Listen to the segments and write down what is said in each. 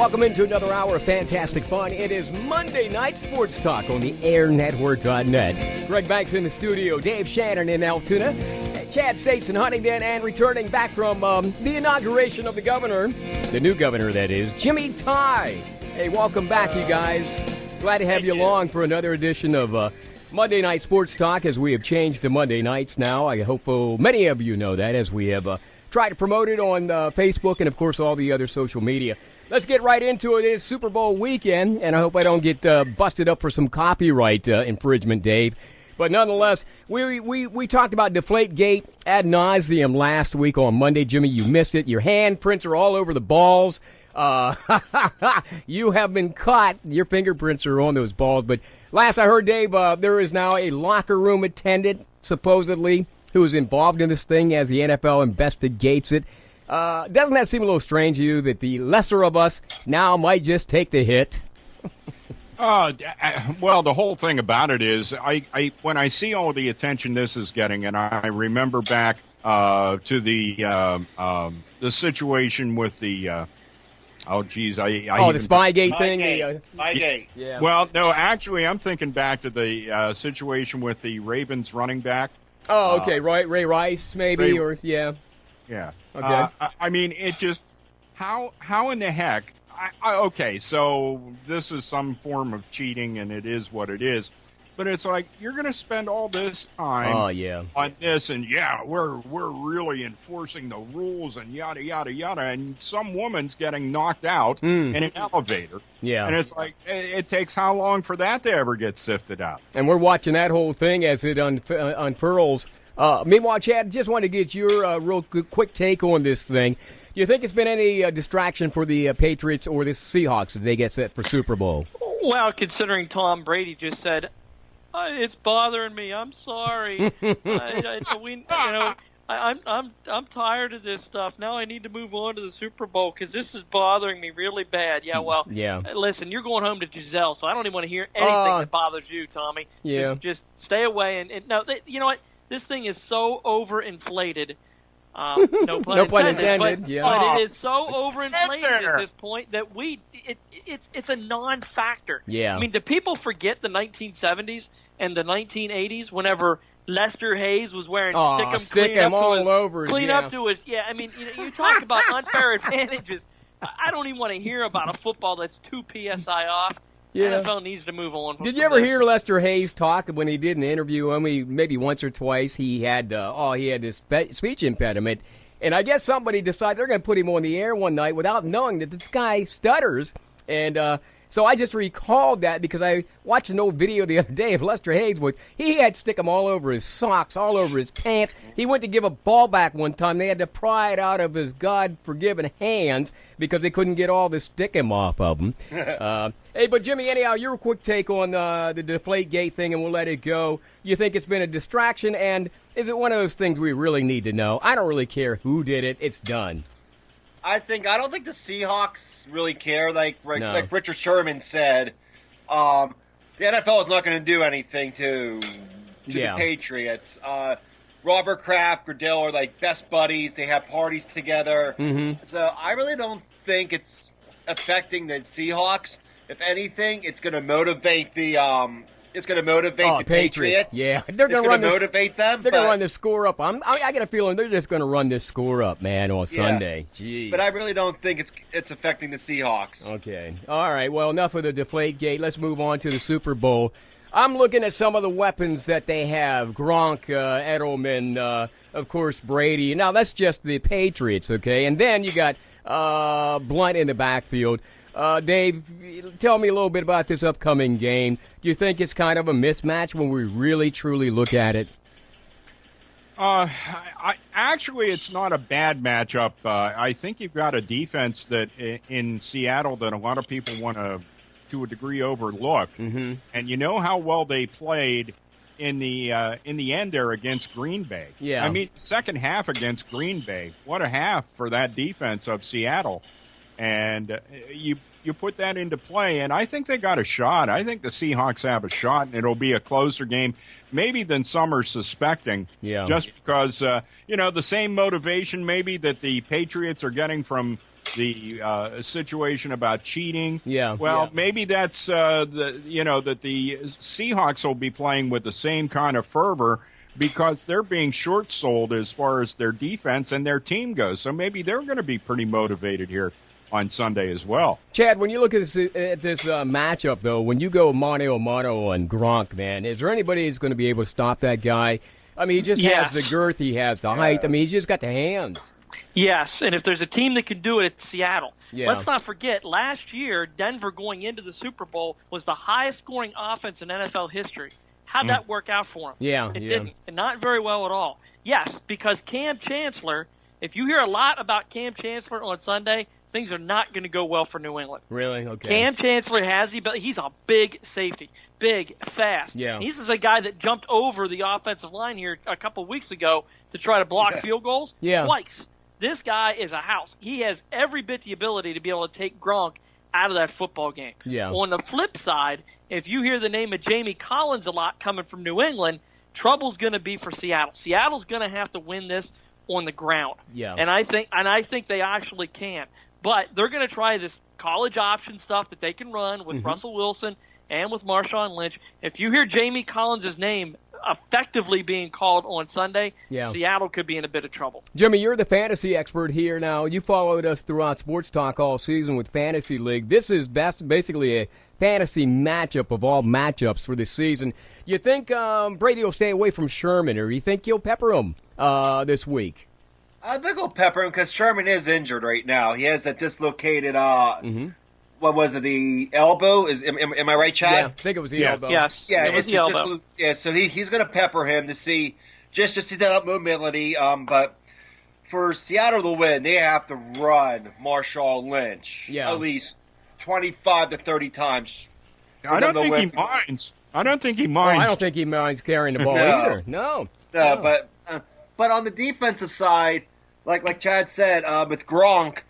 Welcome into another hour of fantastic fun. It is Monday Night Sports Talk on the airnetwork.net. Greg Banks in the studio, Dave Shannon in Altoona, Chad States in Huntington, and returning back from the inauguration of the governor, the new governor that is, Jimmy Ty. Hey, welcome back, you guys. Glad to have you along for another edition of Monday Night Sports Talk, as we have changed to Monday nights now. I hope many of you know that, as we have tried to promote it on Facebook and, of course, all the other social media. Let's get right into it. It is Super Bowl weekend, and I hope I don't get busted up for some copyright infringement, Dave. But nonetheless, we talked about Deflategate ad nauseum last week on Monday. Jimmy, you missed it. Your handprints are all over the balls. You have been caught. Your fingerprints are on those balls. But last I heard, Dave, there is now a locker room attendant, supposedly, who is involved in this thing as the NFL investigates it. Doesn't that seem a little strange to you that the lesser of us now might just take the hit? Well, the whole thing about it is, I when I see all the attention this is getting, and I remember back to the situation with the the Spygate thing. Spygate. Yeah. Well, no, actually, I'm thinking back to the situation with the Ravens running back. Oh, okay, right, Ray Rice, maybe, or yeah. Yeah. Okay. I mean, it just how in the heck? Okay, so this is some form of cheating, and it is what it is. But it's like, you're going to spend all this time on this, and we're really enforcing the rules and yada, yada, yada, and some woman's getting knocked out in an elevator. Yeah. And it's like, it takes how long for that to ever get sifted out? And we're watching that whole thing as it unfurls. Meanwhile, Chad, just wanted to get your real quick take on this thing. Do you think it's been any distraction for the Patriots or the Seahawks as they get set for Super Bowl? Well, considering Tom Brady just said, it's bothering me. I'm sorry. I'm tired of this stuff. Now I need to move on to the Super Bowl because this is bothering me really bad. Yeah, well, listen, you're going home to Giselle, so I don't even want to hear anything that bothers you, Tommy. Yeah. Just stay away. And no, you know what? This thing is so overinflated. No pun intended. But it is so overinflated at this point that it's a non-factor. Yeah. I mean, do people forget the 1970s and the 1980s whenever Lester Hayes was wearing stick 'em all over clean up to his? Yeah, I mean, you talk about unfair advantages. I don't even want to hear about a football that's 2 PSI off. Yeah. NFL needs to move on. Did you ever hear Lester Hayes talk when he did an interview? Maybe once or twice. He had this speech impediment, and I guess somebody decided they're going to put him on the air one night without knowing that this guy stutters. And so I just recalled that because I watched an old video the other day of Lester Hayes. He had stick 'em all over his socks, all over his pants. He went to give a ball back one time. They had to pry it out of his God-forgiven hands because they couldn't get all the stickum off of him. Hey, but Jimmy, anyhow, your quick take on the Deflategate thing, and we'll let it go. You think it's been a distraction, and is it one of those things we really need to know? I don't really care who did it. It's done. I don't think the Seahawks really care. Like Richard Sherman said, the NFL is not going to do anything to the Patriots. Robert Kraft, Goodell are like best buddies. They have parties together. Mm-hmm. So I really don't think it's affecting the Seahawks. If anything, it's going to motivate the Patriots. Yeah, they're going to motivate them. They're going to run the score up. I got a feeling they're just going to run this score up, man, on Sunday. Jeez. But I really don't think it's affecting the Seahawks. Okay. All right. Well, enough of the Deflategate. Let's move on to the Super Bowl. I'm looking at some of the weapons that they have. Gronk, Edelman, of course, Brady. Now, that's just the Patriots, okay? And then you got Blunt in the backfield. Dave, tell me a little bit about this upcoming game. Do you think it's kind of a mismatch when we really, truly look at it? Actually, it's not a bad matchup. I think you've got a defense that in Seattle that a lot of people want to a degree, overlook. Mm-hmm. And you know how well they played in the end there against Green Bay. Yeah. I mean, second half against Green Bay. What a half for that defense of Seattle. And you put that into play, and I think they got a shot. I think the Seahawks have a shot, and it'll be a closer game maybe than some are suspecting. Yeah. Just because, the same motivation maybe that the Patriots are getting from the situation about cheating. Yeah. Well, maybe that's that the Seahawks will be playing with the same kind of fervor because they're being short-sold as far as their defense and their team goes. So maybe they're going to be pretty motivated here on Sunday as well. Chad, when you look at this matchup, though, when you go mano a mano on Gronk, man, is there anybody who's going to be able to stop that guy? I mean, he just has the girth, he has the height. I mean, he's just got the hands. Yes, and if there's a team that can do it, it's Seattle. Yeah. Let's not forget, last year, Denver going into the Super Bowl was the highest scoring offense in NFL history. How'd that work out for him? Yeah, it didn't. And not very well at all. Yes, because Cam Chancellor, if you hear a lot about Cam Chancellor on Sunday, things are not going to go well for New England. Really? Okay. Cam Chancellor has the ability. He's a big safety, big, fast. Yeah. This is a guy that jumped over the offensive line here a couple of weeks ago to try to block field goals twice. This guy is a house. He has every bit the ability to be able to take Gronk out of that football game. Yeah. On the flip side, if you hear the name of Jamie Collins a lot coming from New England, trouble's going to be for Seattle. Seattle's going to have to win this on the ground. Yeah. And I think they actually can. But they're going to try this college option stuff that they can run with Russell Wilson and with Marshawn Lynch. If you hear Jamie Collins' name effectively being called on Sunday, Seattle could be in a bit of trouble. Jimmy, you're the fantasy expert here now. You followed us throughout Sports Talk all season with Fantasy League. This is basically a fantasy matchup of all matchups for this season. You think Brady will stay away from Sherman, or you think he'll pepper him this week? I think he'll pepper him because Sherman is injured right now. He has that dislocated, what was it, the elbow? Am I right, Chad? Yeah, I think it was the elbow. Yes, yeah, it was the elbow. So he's going to pepper him to see that mobility. But for Seattle to win, they have to run Marshawn Lynch at least 25 to 30 times. I don't think he minds. I don't think he minds carrying the ball either. No. But on the defensive side, like Chad said, with Gronk,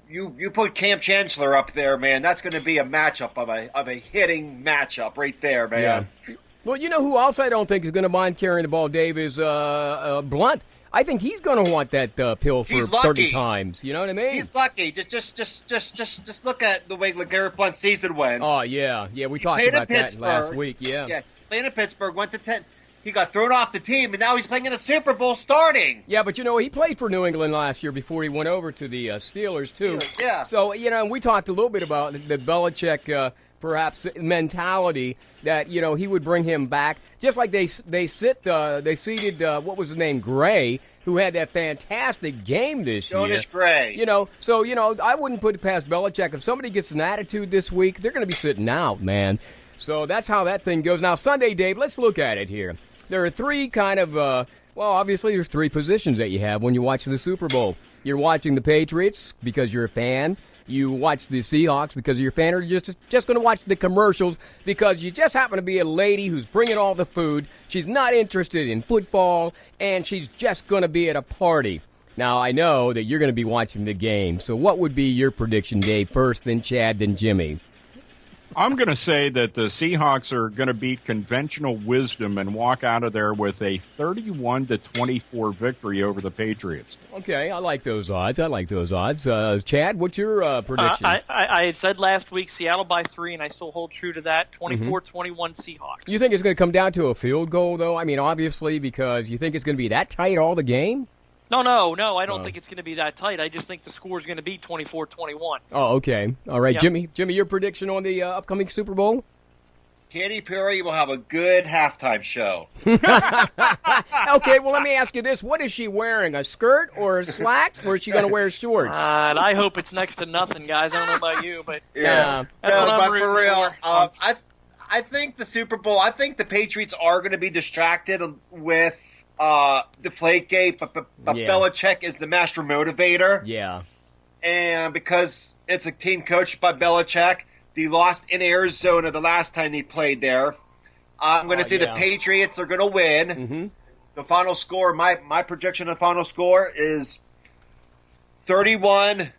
you put Cam Chancellor up there, man. That's going to be a matchup of a hitting matchup right there, man. Yeah. Well, you know who else I don't think is going to mind carrying the ball, Dave, is Blunt. I think he's going to want that pill for 30 times. You know what I mean? He's lucky. Just look at the way LeGarrette Blount's season went. Oh yeah. We talked about that last week. Yeah, playing in Pittsburgh, went to 10. He got thrown off the team, and now he's playing in the Super Bowl starting. Yeah, but, he played for New England last year before he went over to the Steelers, too. Yeah. So, we talked a little bit about the Belichick, perhaps, mentality that, he would bring him back. Just like they seated, what was his name, Gray, who had that fantastic game this year. Jonas Gray. I wouldn't put it past Belichick. If somebody gets an attitude this week, they're going to be sitting out, man. So that's how that thing goes. Now, Sunday, Dave, let's look at it here. There are three kind of, obviously there's three positions that you have when you watch the Super Bowl. You're watching the Patriots because you're a fan. You watch the Seahawks because you're a fan, or you're just going to watch the commercials because you just happen to be a lady who's bringing all the food. She's not interested in football, and she's just going to be at a party. Now, I know that you're going to be watching the game. So what would be your prediction, Dave, first, then Chad, then Jimmy? I'm going to say that the Seahawks are going to beat conventional wisdom and walk out of there with a 31-24 victory over the Patriots. Okay, I like those odds. Chad, what's your prediction? I had said last week Seattle by 3, and I still hold true to that. 24-21 Seahawks. You think it's going to come down to a field goal, though? I mean, obviously, because you think it's going to be that tight all the game? No, I don't think it's going to be that tight. I just think the score is going to be 24-21. Oh, okay. All right, yeah. Jimmy, your prediction on the upcoming Super Bowl? Katy Perry will have a good halftime show. Okay, well, let me ask you this. What is she wearing, a skirt or slacks, or is she going to wear shorts? And I hope it's next to nothing, guys. I don't know about you, but that's what I'm rooting for real. for. I think the Super Bowl, I think the Patriots are going to be distracted with Deflategate, but Belichick is the master motivator. Yeah. And because it's a team coached by Belichick, they lost in Arizona the last time they played there. I'm going to say the Patriots are going to win. Mm-hmm. The final score, my projection of the final score is 31-28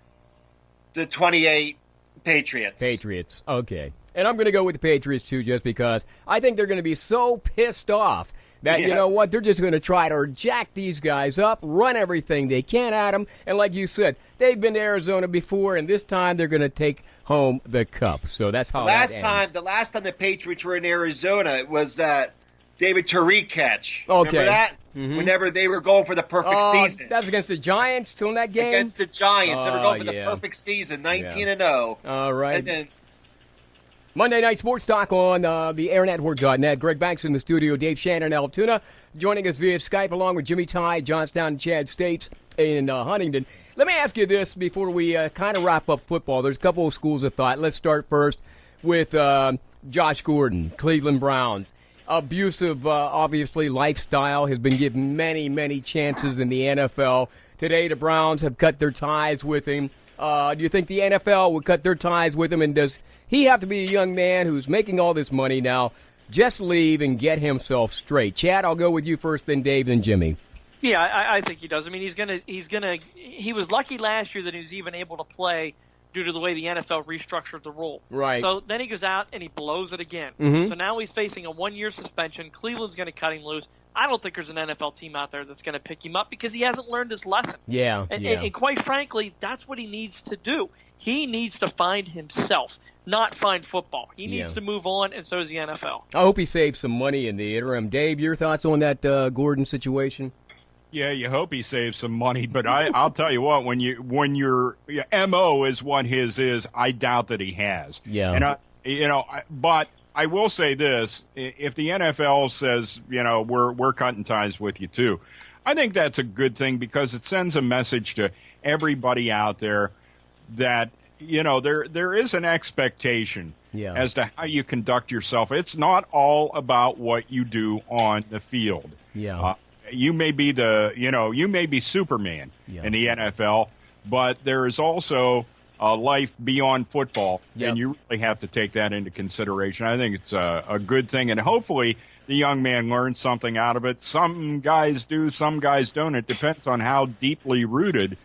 Patriots. Patriots, okay. And I'm going to go with the Patriots, too, just because I think they're going to be so pissed off That, you know what, they're just going to try to jack these guys up, run everything they can at them, and like you said, they've been to Arizona before, and this time they're going to take home the cup. So that's how that ends. The last time the Patriots were in Arizona, it was that David Tariq catch. Okay. Remember that? Mm-hmm. Whenever they were going for the perfect season. That was against the Giants, still in that game? Against the Giants. They were going for the perfect season, 19-0. All right. And then Monday Night Sports Talk on the airnetwork.net. Greg Banks in the studio, Dave Shannon, Altoona, joining us via Skype along with Jimmy Ty, Johnstown, Chad States, in Huntington. Let me ask you this before we kind of wrap up football. There's a couple of schools of thought. Let's start first with Josh Gordon, Cleveland Browns. Abusive, obviously, lifestyle, has been given many, many chances in the NFL. Today, the Browns have cut their ties with him. Do you think the NFL would cut their ties with him, and does he have to be a young man who's making all this money now, just leave and get himself straight? Chad, I'll go with you first, then Dave, then Jimmy. Yeah, I think he does. I mean, he was lucky last year that he was even able to play due to the way the NFL restructured the rule. Right. So then he goes out and he blows it again. Mm-hmm. So now he's facing a 1-year suspension. Cleveland's going to cut him loose. I don't think there's an NFL team out there that's going to pick him up because he hasn't learned his lesson. Yeah, and quite frankly, that's what he needs to do. He needs to find himself, not find football. He needs to move on, and so does the NFL. I hope he saves some money in the interim. Dave, your thoughts on that Gordon situation? Yeah, you hope he saves some money, but I'll tell you what, when your MO is what his is, I doubt that he has. Yeah. And but I will say this: if the NFL says, we're cutting ties with you too, I think that's a good thing because it sends a message to everybody out there that there is an expectation as to how you conduct yourself. It's not all about what you do on the field. Yeah. You may be Superman in the NFL, but there is also a life beyond football, and you really have to take that into consideration. I think it's a good thing, and hopefully the young man learns something out of it. Some guys do, some guys don't. It depends on how deeply rooted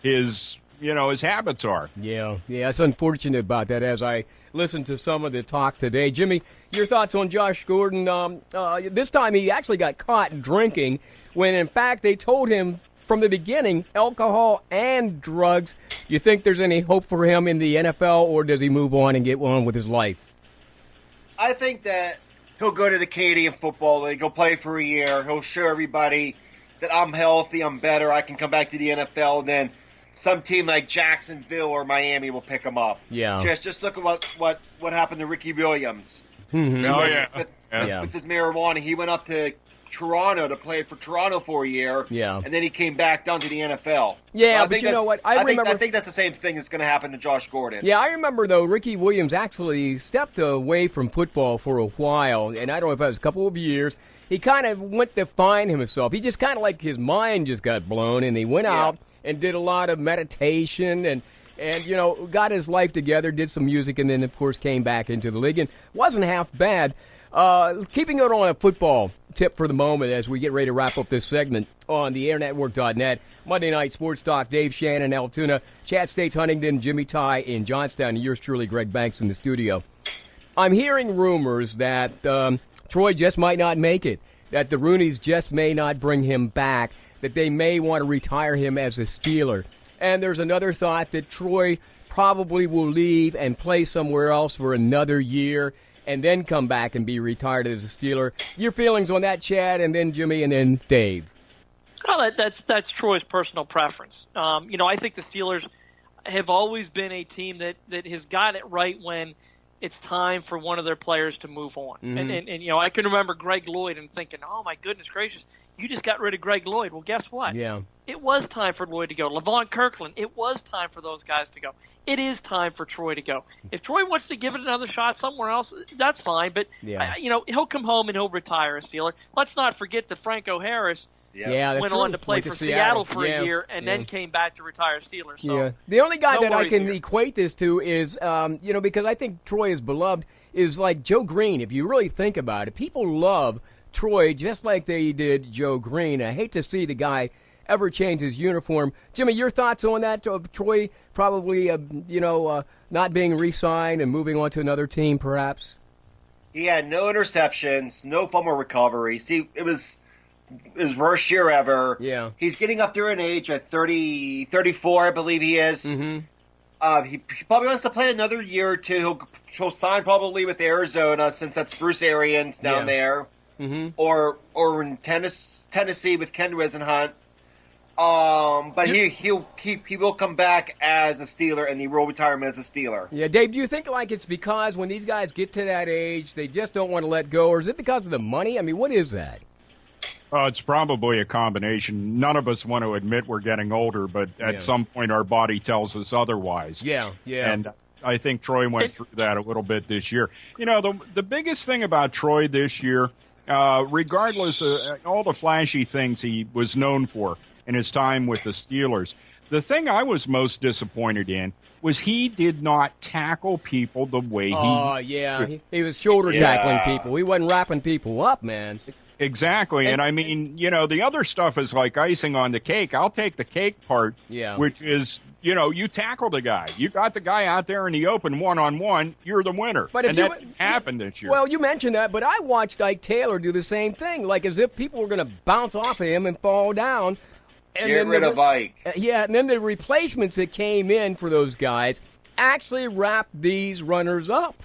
his habits are. Yeah, it's unfortunate about that as I listen to some of the talk today. Jimmy, your thoughts on Josh Gordon? This time he actually got caught drinking when, in fact, they told him from the beginning alcohol and drugs. You think there's any hope for him in the NFL, or does he move on and get on with his life? I think that he'll go to the Canadian Football League. He'll play for a year. He'll show everybody that I'm healthy, I'm better, I can come back to the NFL, and then some team like Jacksonville or Miami will pick him up. Yeah. Just look at what happened to Ricky Williams. Mm-hmm. With his marijuana, he went up to Toronto to play for Toronto for a year. Yeah. And then he came back down to the NFL. Yeah, but you know what? I think that's the same thing that's going to happen to Josh Gordon. Yeah, I remember, though, Ricky Williams actually stepped away from football for a while, and I don't know if it was a couple of years. He kind of went to find himself. He just kind of like his mind just got blown, and he went out and did a lot of meditation and got his life together, did some music, and then, of course, came back into the league and wasn't half bad. Keeping it on a football tip for the moment as we get ready to wrap up this segment on the airnetwork.net. Monday Night Sports Talk, Dave Shannon, Altoona, Chad States, Huntington, Jimmy Ty in Johnstown, and yours truly, Greg Banks, in the studio. I'm hearing rumors that Troy just might not make it, that the Rooneys just may not bring him back, that they may want to retire him as a Steeler. And there's another thought that Troy probably will leave and play somewhere else for another year and then come back and be retired as a Steeler. Your feelings on that, Chad, and then Jimmy, and then Dave? Well, that's Troy's personal preference. I think the Steelers have always been a team that has got it right when it's time for one of their players to move on. Mm-hmm. And I can remember Greg Lloyd and thinking, oh, my goodness gracious, you just got rid of Greg Lloyd. Well, guess what? Yeah. It was time for Lloyd to go. LaVon Kirkland, it was time for those guys to go. It is time for Troy to go. If Troy wants to give it another shot somewhere else, that's fine. But, he'll come home and he'll retire a Steeler. Let's not forget that Franco Harris went on to play for Seattle for a year and then came back to retire Steelers. So the only guy that I can equate this to is, because I think Troy is beloved, is like Joe Green. If you really think about it, people love Troy just like they did Joe Green. I hate to see the guy ever change his uniform. Jimmy, your thoughts on that? Troy probably, not being re-signed and moving on to another team, perhaps? He had no interceptions, no fumble recovery. See, it was his worst year ever. Yeah. He's getting up there in age at 34, I believe he is. Mm-hmm. He probably wants to play another year or two. He'll sign probably with Arizona, since that's Bruce Arians down there. Mm-hmm. Or in Tennessee with Ken Wisenhunt. But he will come back as a Steeler, and he will retire as a Steeler. Yeah, Dave, do you think like it's because when these guys get to that age, they just don't want to let go, or is it because of the money? I mean, what is that? It's probably a combination. None of us want to admit we're getting older, but at some point our body tells us otherwise. Yeah. And I think Troy went through that a little bit this year. You know, the biggest thing about Troy this year, regardless of all the flashy things he was known for in his time with the Steelers, the thing I was most disappointed in was he did not tackle people the way he was shoulder tackling people. He wasn't wrapping people up, man. Exactly. And I mean, you know, the other stuff is like icing on the cake. I'll take the cake part, which is, you know, you tackle the guy. You got the guy out there in the open one-on-one, you're the winner. But that didn't happen this year. Well, you mentioned that, but I watched Ike Taylor do the same thing, like as if people were going to bounce off of him and fall down. And Get rid of Ike. And then the replacements that came in for those guys actually wrapped these runners up.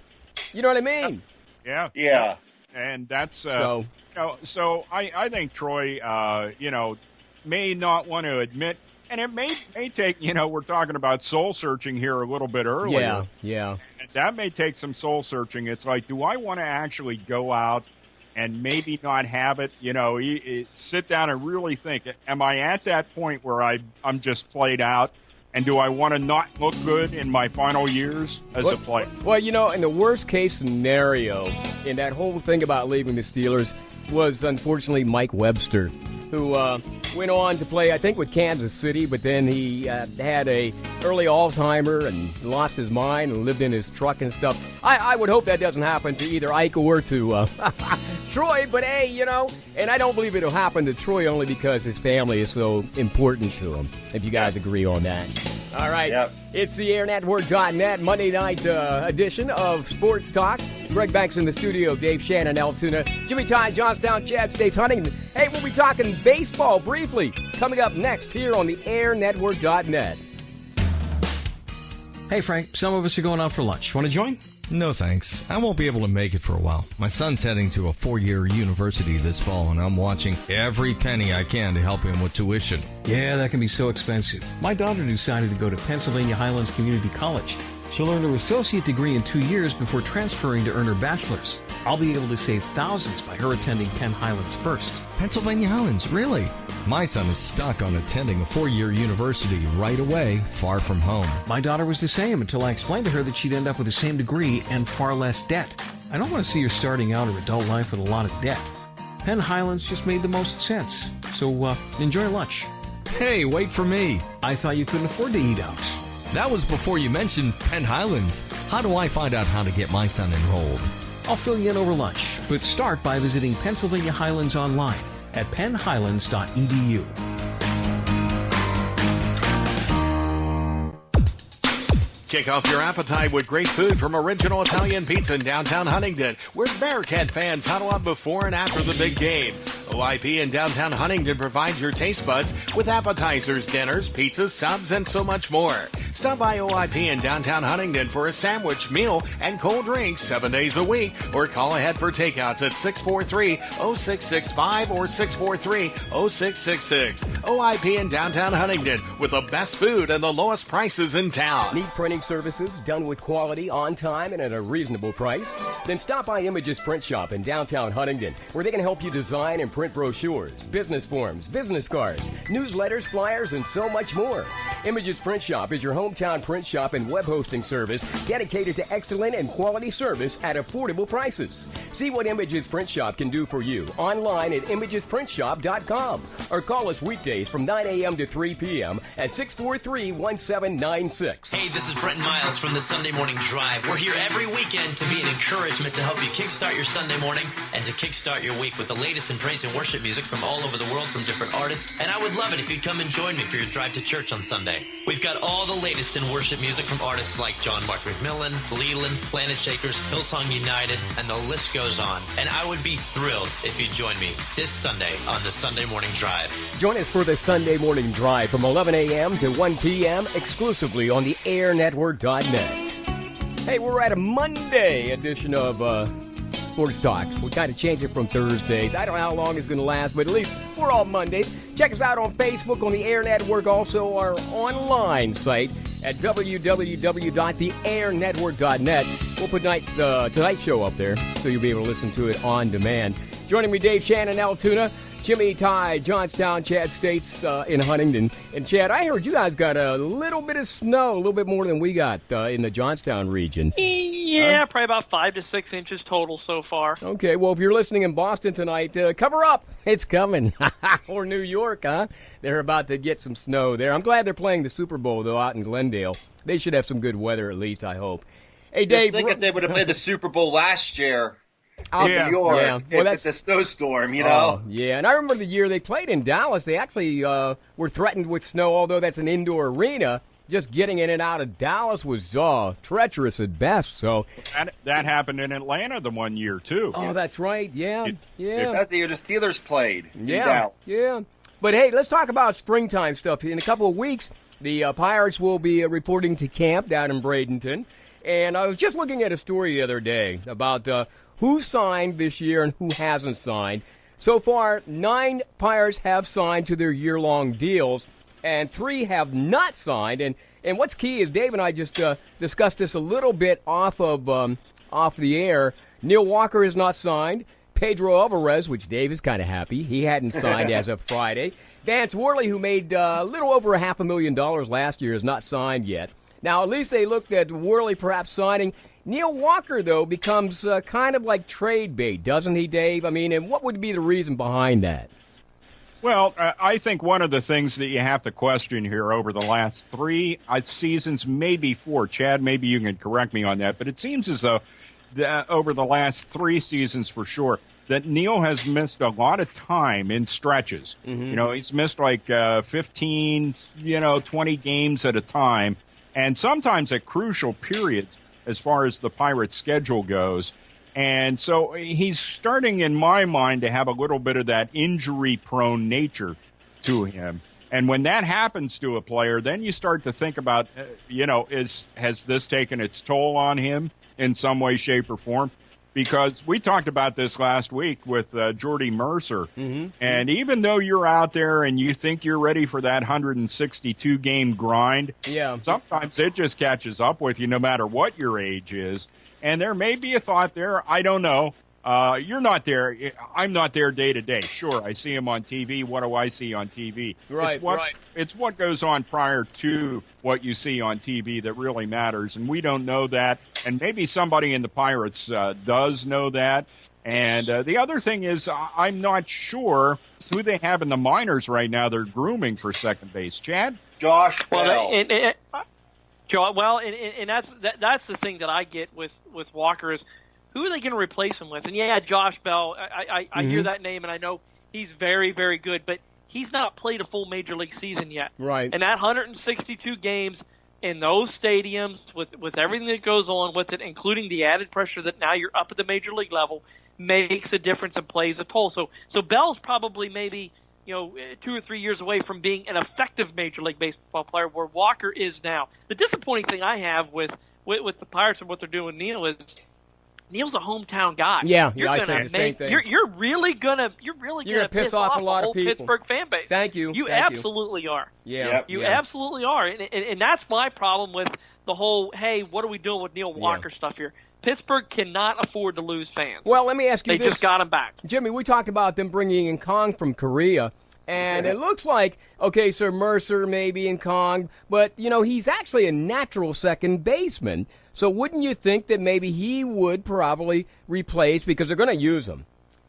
You know what I mean? Yeah. And that's so I think Troy, may not want to admit, and it may take, we're talking about soul searching here a little bit earlier. Yeah. And that may take some soul searching. It's like, do I want to actually go out and maybe not have it, sit down and really think, am I at that point where I'm just played out? And do I want to not look good in my final years as a player? Well, in the worst case scenario in that whole thing about leaving the Steelers was unfortunately Mike Webster, who went on to play, I think, with Kansas City, but then he had a early Alzheimer and lost his mind and lived in his truck and stuff. I would hope that doesn't happen to either Ike or to Troy, but hey, and I don't believe it'll happen to Troy only because his family is so important to him, if you guys agree on that. All right. Yep. It's the AirNetwork.net Monday night edition of Sports Talk. Greg Banks in the studio, Dave Shannon, Altoona, Jimmy Ty, Johnstown, Chad States, Huntington. Hey, we'll be talking baseball briefly coming up next here on the AirNetwork.net. Hey, Frank, some of us are going out for lunch. Want to join? No, thanks. I won't be able to make it for a while. My son's heading to a 4-year university this fall, and I'm watching every penny I can to help him with tuition. Yeah, that can be so expensive. My daughter decided to go to Pennsylvania Highlands Community College. She'll earn her associate degree in 2 years before transferring to earn her bachelor's. I'll be able to save thousands by her attending Penn Highlands first. Pennsylvania Highlands, really? My son is stuck on attending a 4-year university right away, far from home. My daughter was the same until I explained to her that she'd end up with the same degree and far less debt. I don't want to see her starting out her adult life with a lot of debt. Penn Highlands just made the most sense. So enjoy lunch. Hey, wait for me. I thought you couldn't afford to eat out. That was before you mentioned Penn Highlands. How do I find out how to get my son enrolled? I'll fill you in over lunch, but start by visiting Pennsylvania Highlands online at pennhighlands.edu. Kick off your appetite with great food from Original Italian Pizza in downtown Huntington, where Bearcat fans huddle up before and after the big game. OIP in downtown Huntington provides your taste buds with appetizers, dinners, pizzas, subs, and so much more. Stop by OIP in downtown Huntington for a sandwich, meal, and cold drinks 7 days a week, or call ahead for takeouts at 643-0665 or 643-0666. OIP in downtown Huntington with the best food and the lowest prices in town. Need printing services done with quality, on time, and at a reasonable price? Then stop by Images Print Shop in downtown Huntington, where they can help you design and print brochures, business forms, business cards, newsletters, flyers, and so much more. Images Print Shop is your hometown print shop and web hosting service dedicated to excellent and quality service at affordable prices. See what Images Print Shop can do for you online at imagesprintshop.com or call us weekdays from 9 a.m. to 3 p.m. at 643-1796. Hey, this is Brenton Miles from the Sunday Morning Drive. We're here every weekend to be an encouragement to help you kickstart your Sunday morning and to kickstart your week with the latest in praise and worship music from all over the world from different artists. And I would love it if you'd come and join me for your drive to church on Sunday. We've got all the latest latest in worship music from artists like John Mark McMillan, Leland, Planet Shakers, Hillsong United, and the list goes on. And I would be thrilled if you join me this Sunday on the Sunday Morning Drive. Join us for the Sunday Morning Drive from 11 a.m. to 1 p.m. exclusively on the airnetwork.net. Hey, we're at a Monday edition of Sports Talk. We kind of changed it from Thursdays. I don't know how long it's going to last, but at least we're all Mondays. Check us out on Facebook, on the Air Network, also our online site at www.theairnetwork.net. We'll put tonight's show up there, so you'll be able to listen to it on demand. Joining me, Dave Shannon, Altoona, Jimmy Ty, Johnstown, Chad States in Huntington. And Chad, I heard you guys got a little bit of snow, a little bit more than we got in the Johnstown region. Yeah, probably about 5 to 6 inches total so far. Okay, well, if you're listening in Boston tonight, cover up. It's coming. Or New York, huh? They're about to get some snow there. I'm glad they're playing the Super Bowl, though, out in Glendale. They should have some good weather, at least, I hope. Hey, Dave. Just think if they would have played the Super Bowl last year. New York, Well, it's a snowstorm, you know? Yeah, and I remember the year they played in Dallas, they actually were threatened with snow, although that's an indoor arena. Just getting in and out of Dallas was treacherous at best. So that happened in Atlanta the one year, too. Oh, that's right, yeah. That's the year the Steelers played in Dallas. Yeah. But, hey, let's talk about springtime stuff. In a couple of weeks, the Pirates will be reporting to camp down in Bradenton. And I was just looking at a story the other day about who signed this year and who hasn't signed. So far, 9 Pirates have signed to their year-long deals, and 3 have not signed. And what's key is Dave and I just discussed this a little bit off the air. Neil Walker is not signed. Pedro Alvarez, which Dave is kind of happy, he hadn't signed as of Friday. Vance Worley, who made a little over $500,000 last year, is not signed yet. Now, at least they looked at Worley perhaps signing. Neil Walker, though, becomes kind of like trade bait, doesn't he, Dave? I mean, and what would be the reason behind that? Well, I think one of the things that you have to question here over the last 3 seasons, maybe 4, Chad, maybe you can correct me on that, but it seems as though over the last 3 seasons for sure, that Neil has missed a lot of time in stretches. Mm-hmm. You know, he's missed like 15, 20 games at a time, and sometimes at crucial periods as far as the Pirates' schedule goes. And so he's starting, in my mind, to have a little bit of that injury-prone nature to him. And when that happens to a player, then you start to think about, has this taken its toll on him in some way, shape, or form? Because we talked about this last week with Jordy Mercer. Mm-hmm. And even though you're out there and you think you're ready for that 162-game grind, sometimes it just catches up with you no matter what your age is. And there may be a thought there. I don't know. You're not there. I'm not there day to day. Sure, I see him on TV. What do I see on TV? Right, It's what goes on prior to what you see on TV that really matters, and we don't know that. And maybe somebody in the Pirates does know that. And the other thing is, I'm not sure who they have in the minors right now they're grooming for second base. Chad? Josh Bell. And that's the thing that I get with Walker is, who are they going to replace him with? And Josh Bell, I hear that name, and I know he's very, very good, but he's not played a full major league season yet. Right. And that 162 games in those stadiums with everything that goes on with it, including the added pressure that now you're up at the major league level, makes a difference and plays a toll. So Bell's probably maybe 2 or 3 years away from being an effective Major League Baseball player, where Walker is now. The disappointing thing I have with the Pirates and what they're doing with Neil is Neil's a hometown guy. I say the same thing. You're really gonna piss off a lot the of whole people. Pittsburgh fan base. Thank you. You absolutely are. Yeah, you absolutely are, and that's my problem with the whole, hey, what are we doing with Neil Walker stuff here? Pittsburgh cannot afford to lose fans. Well, let me ask you this. They just got him back. Jimmy, we talked about them bringing in Kong from Korea, and it looks like, so Mercer maybe in Kong, but, he's actually a natural second baseman. So wouldn't you think that maybe he would probably replace, because they're going to use him,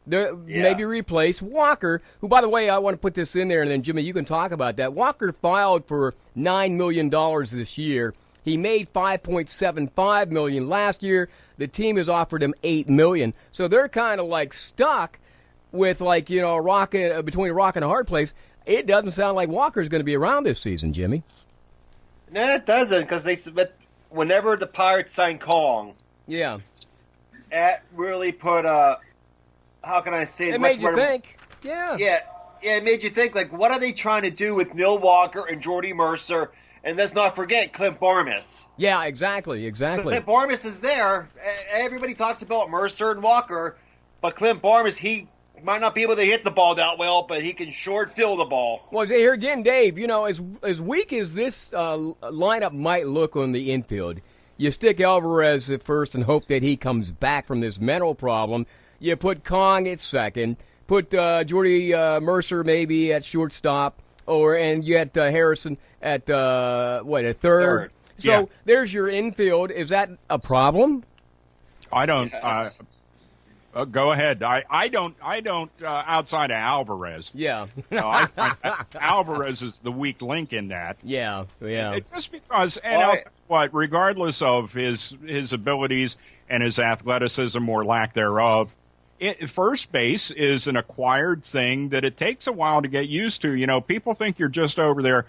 maybe replace Walker, who, by the way, I want to put this in there, and then, Jimmy, you can talk about that. Walker filed for $9 million this year. He made $5.75 million last year. The team has offered him $8 million. So they're kind of like stuck with between a rock and a hard place. It doesn't sound like Walker's going to be around this season, Jimmy. No, it doesn't, because they submit whenever the Pirates signed Kong. Yeah. It really put how can I say it? It made you think. Yeah. Yeah, it made you think, like, what are they trying to do with Neil Walker and Jordy Mercer? And let's not forget Clint Barmas. Yeah, exactly. Clint Barmas is there. Everybody talks about Mercer and Walker, but Clint Barmas, he might not be able to hit the ball that well, but he can short field the ball. Well, here again, Dave, as weak as this lineup might look on the infield, you stick Alvarez at first and hope that he comes back from this mental problem. You put Kong at second, put Jordy Mercer maybe at shortstop, and you had Harrison at at third. So there's your infield. Is that a problem? I don't. Go ahead. I don't. Outside of Alvarez. Yeah. No, Alvarez is the weak link in that. Yeah. Just because, and regardless of his abilities and his athleticism or lack thereof, first base is an acquired thing that it takes a while to get used to. People think you're just over there,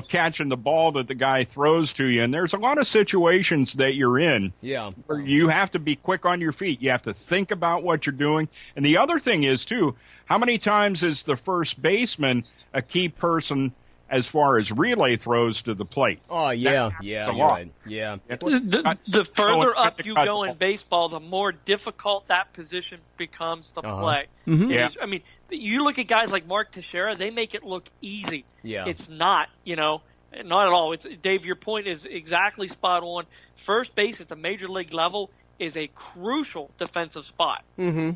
catching the ball that the guy throws to you. And there's a lot of situations that you're in where you have to be quick on your feet. You have to think about what you're doing. And the other thing is, too, how many times is the first baseman a key person as far as relay throws to the plate? Oh, yeah. That's a lot. Right. Yeah. The further up you go in baseball, the more difficult that position becomes to play. Mm-hmm. Yeah. I mean, you look at guys like Mark Teixeira, they make it look easy. Yeah. It's not, not at all. Dave, your point is exactly spot on. First base at the major league level is a crucial defensive spot. Mm-hmm.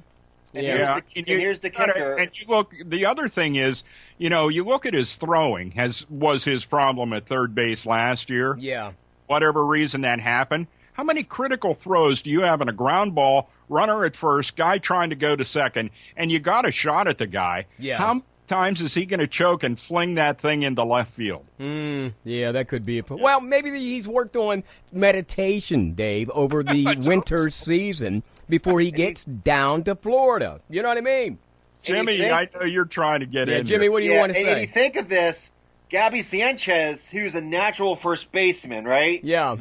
And here's the kicker. And you look. The other thing is, you look at his throwing. Was his problem at third base last year? Yeah. Whatever reason that happened. How many critical throws do you have in a ground ball, runner at first, guy trying to go to second, and you got a shot at the guy? Yeah. How many times is he going to choke and fling that thing into left field? Yeah, that could be a problem. Well, maybe he's worked on meditation, Dave, over the winter season before he gets down to Florida. You know what I mean? Jimmy, I know you're trying to get in. Jimmy, what do you want to say? And you think of this, Gabby Sanchez, who's a natural first baseman, right? Yeah.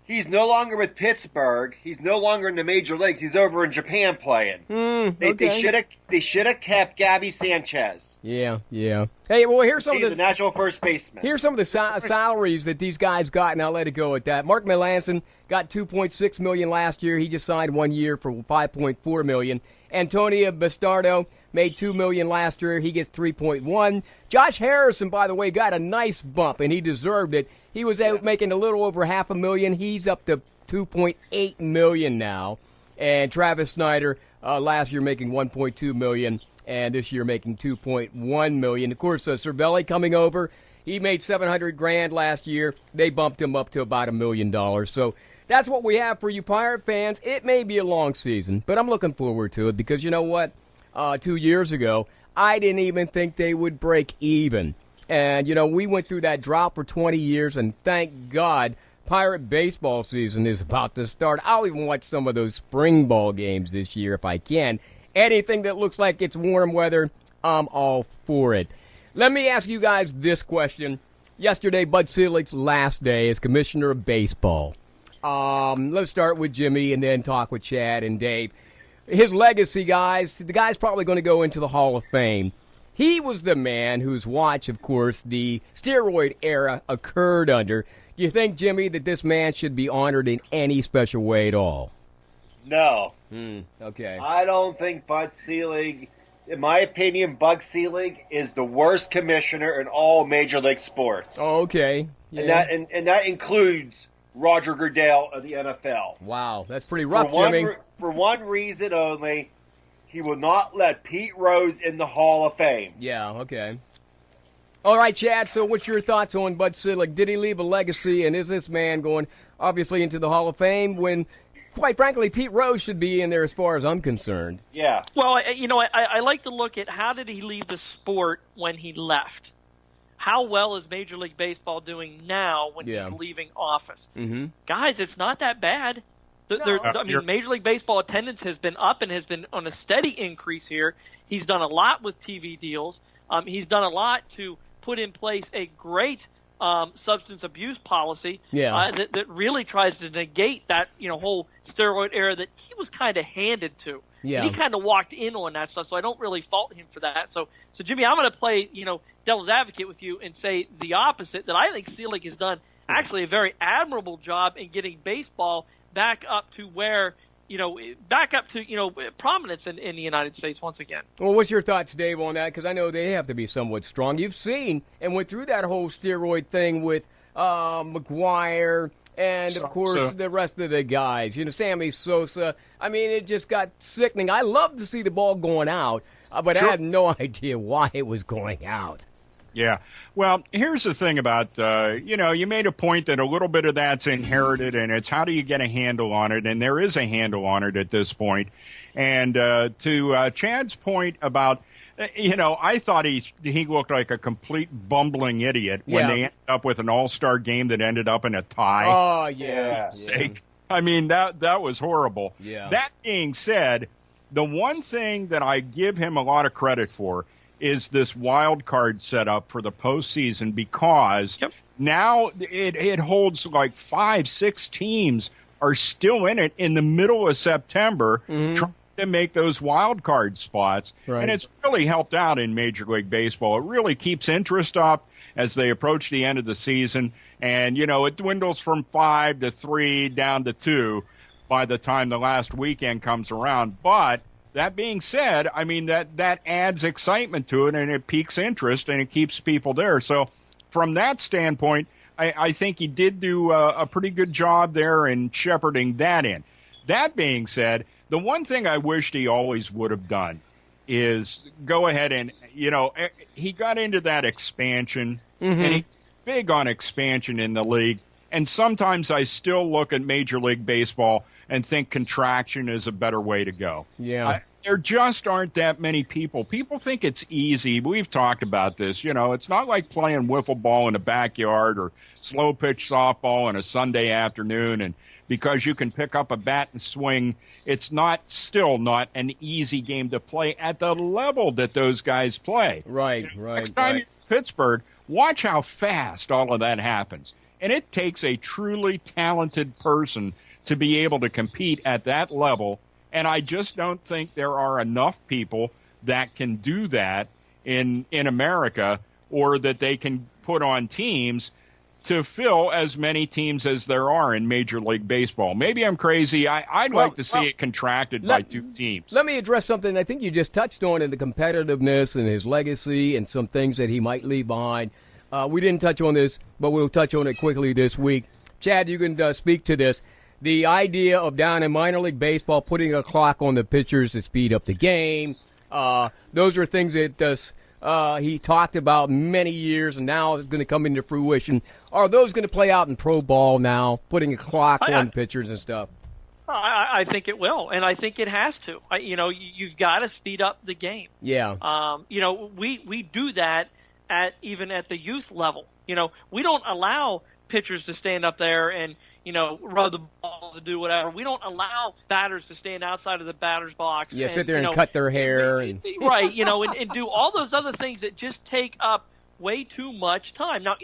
He's no longer with Pittsburgh. He's no longer in the major leagues. He's over in Japan playing. They should have kept Gabby Sanchez. Yeah. Hey, well, here's some of the natural first baseman. Here's some of the salaries that these guys got, and I'll let it go at that. Mark Melancon got $2.6 million last year. He just signed 1 year for $5.4 million. Antonio Bastardo made $2 million last year. He gets $3.1. Josh Harrison, by the way, got a nice bump, and he deserved it. He was out making a little over $500,000. He's up to $2.8 million now. And Travis Snyder, last year making $1.2 million, and this year making $2.1 million. Of course, Cervelli coming over. He made $700,000 last year. They bumped him up to about $1 million. So that's what we have for you Pirate fans. It may be a long season, but I'm looking forward to it because you know what? 2 years ago, I didn't even think they would break even. And, we went through that drought for 20 years, and thank God Pirate baseball season is about to start. I'll even watch some of those spring ball games this year if I can. Anything that looks like it's warm weather, I'm all for it. Let me ask you guys this question. Yesterday, Bud Selig's last day as commissioner of baseball. Let's start with Jimmy and then talk with Chad and Dave. His legacy, guys, the guy's probably going to go into the Hall of Fame. He was the man whose watch, of course, the steroid era occurred under. Do you think, Jimmy, that this man should be honored in any special way at all? No. Okay. I don't think Bud Selig, in my opinion, Bud Selig is the worst commissioner in all Major League sports. Oh, okay. Yeah. And that includes Roger Goodell of the NFL. Wow, that's pretty rough, Jimmy. For one reason only, he will not let Pete Rose in the Hall of Fame. Yeah, okay. All right, Chad, so what's your thoughts on Bud Selig? Did he leave a legacy, and is this man going, obviously, into the Hall of Fame when, quite frankly, Pete Rose should be in there as far as I'm concerned? Yeah. Well, I like to look at how did he leave the sport when he left? How well is Major League Baseball doing now when he's leaving office? Mm-hmm. Guys, it's not that bad. Major League Baseball attendance has been up and has been on a steady increase here. He's done a lot with TV deals. He's done a lot to put in place a great substance abuse policy that really tries to negate that whole steroid era that he was kind of handed to. Yeah. And he kind of walked in on that stuff, so I don't really fault him for that. So Jimmy, I'm going to play devil's advocate with you and say the opposite, that I think Selig has done actually a very admirable job in getting baseball back up to where prominence in the United States once again. Well, what's your thoughts, Dave, on that? Because I know they have to be somewhat strong. You've seen and went through that whole steroid thing with McGuire and, of course, the rest of the guys. Sammy Sosa. I mean, it just got sickening. I love to see the ball going out, but I had no idea why it was going out. Yeah. Well, here's the thing about, you made a point that a little bit of that's inherited, and it's how do you get a handle on it? And there is a handle on it at this point. And to Chad's point about, I thought he looked like a complete bumbling idiot when they ended up with an all-star game that ended up in a tie. Oh, yeah. I mean, that was horrible. Yeah. That being said, the one thing that I give him a lot of credit for is this wild card setup for the postseason, because now it holds like 5-6 teams are still in it in the middle of September trying to make those wild card spots. Right. And it's really helped out in Major League Baseball. It really keeps interest up as they approach the end of the season. And, it dwindles from 5 to 3 down to 2 by the time the last weekend comes around. But that being said, I mean, that adds excitement to it, and it piques interest, and it keeps people there. So from that standpoint, I think he did do a pretty good job there in shepherding that in. That being said, the one thing I wished he always would have done is go ahead and, he got into that expansion, and he's big on expansion in the league. And sometimes I still look at Major League Baseball and think contraction is a better way to go. Yeah. There just aren't that many people. People think it's easy. We've talked about this. It's not like playing wiffle ball in the backyard or slow pitch softball on a Sunday afternoon. And because you can pick up a bat and swing, it's still not an easy game to play at the level that those guys play. Right. Next time you're in Pittsburgh, watch how fast all of that happens. And it takes a truly talented person to be able to compete at that level. And I just don't think there are enough people that can do that in America, or that they can put on teams to fill as many teams as there are in Major League Baseball. Maybe I'm crazy. I'd like to see it contracted by 2 teams. Let me address something I think you just touched on in the competitiveness and his legacy and some things that he might leave behind. We didn't touch on this, but we'll touch on it quickly this week. Chad, you can speak to this. The idea of down in minor league baseball putting a clock on the pitchers to speed up the game, those are things that he talked about many years, and now it's going to come into fruition. Are those going to play out in pro ball now, putting a clock on pitchers and stuff? I think it will, and I think it has to. You've got to speed up the game. Yeah. We do that even at the youth level. We don't allow pitchers to stand up there and rub the ball to do whatever. We don't allow batters to stand outside of the batter's box. Yeah, sit there and cut their hair. And do all those other things that just take up way too much time. Now,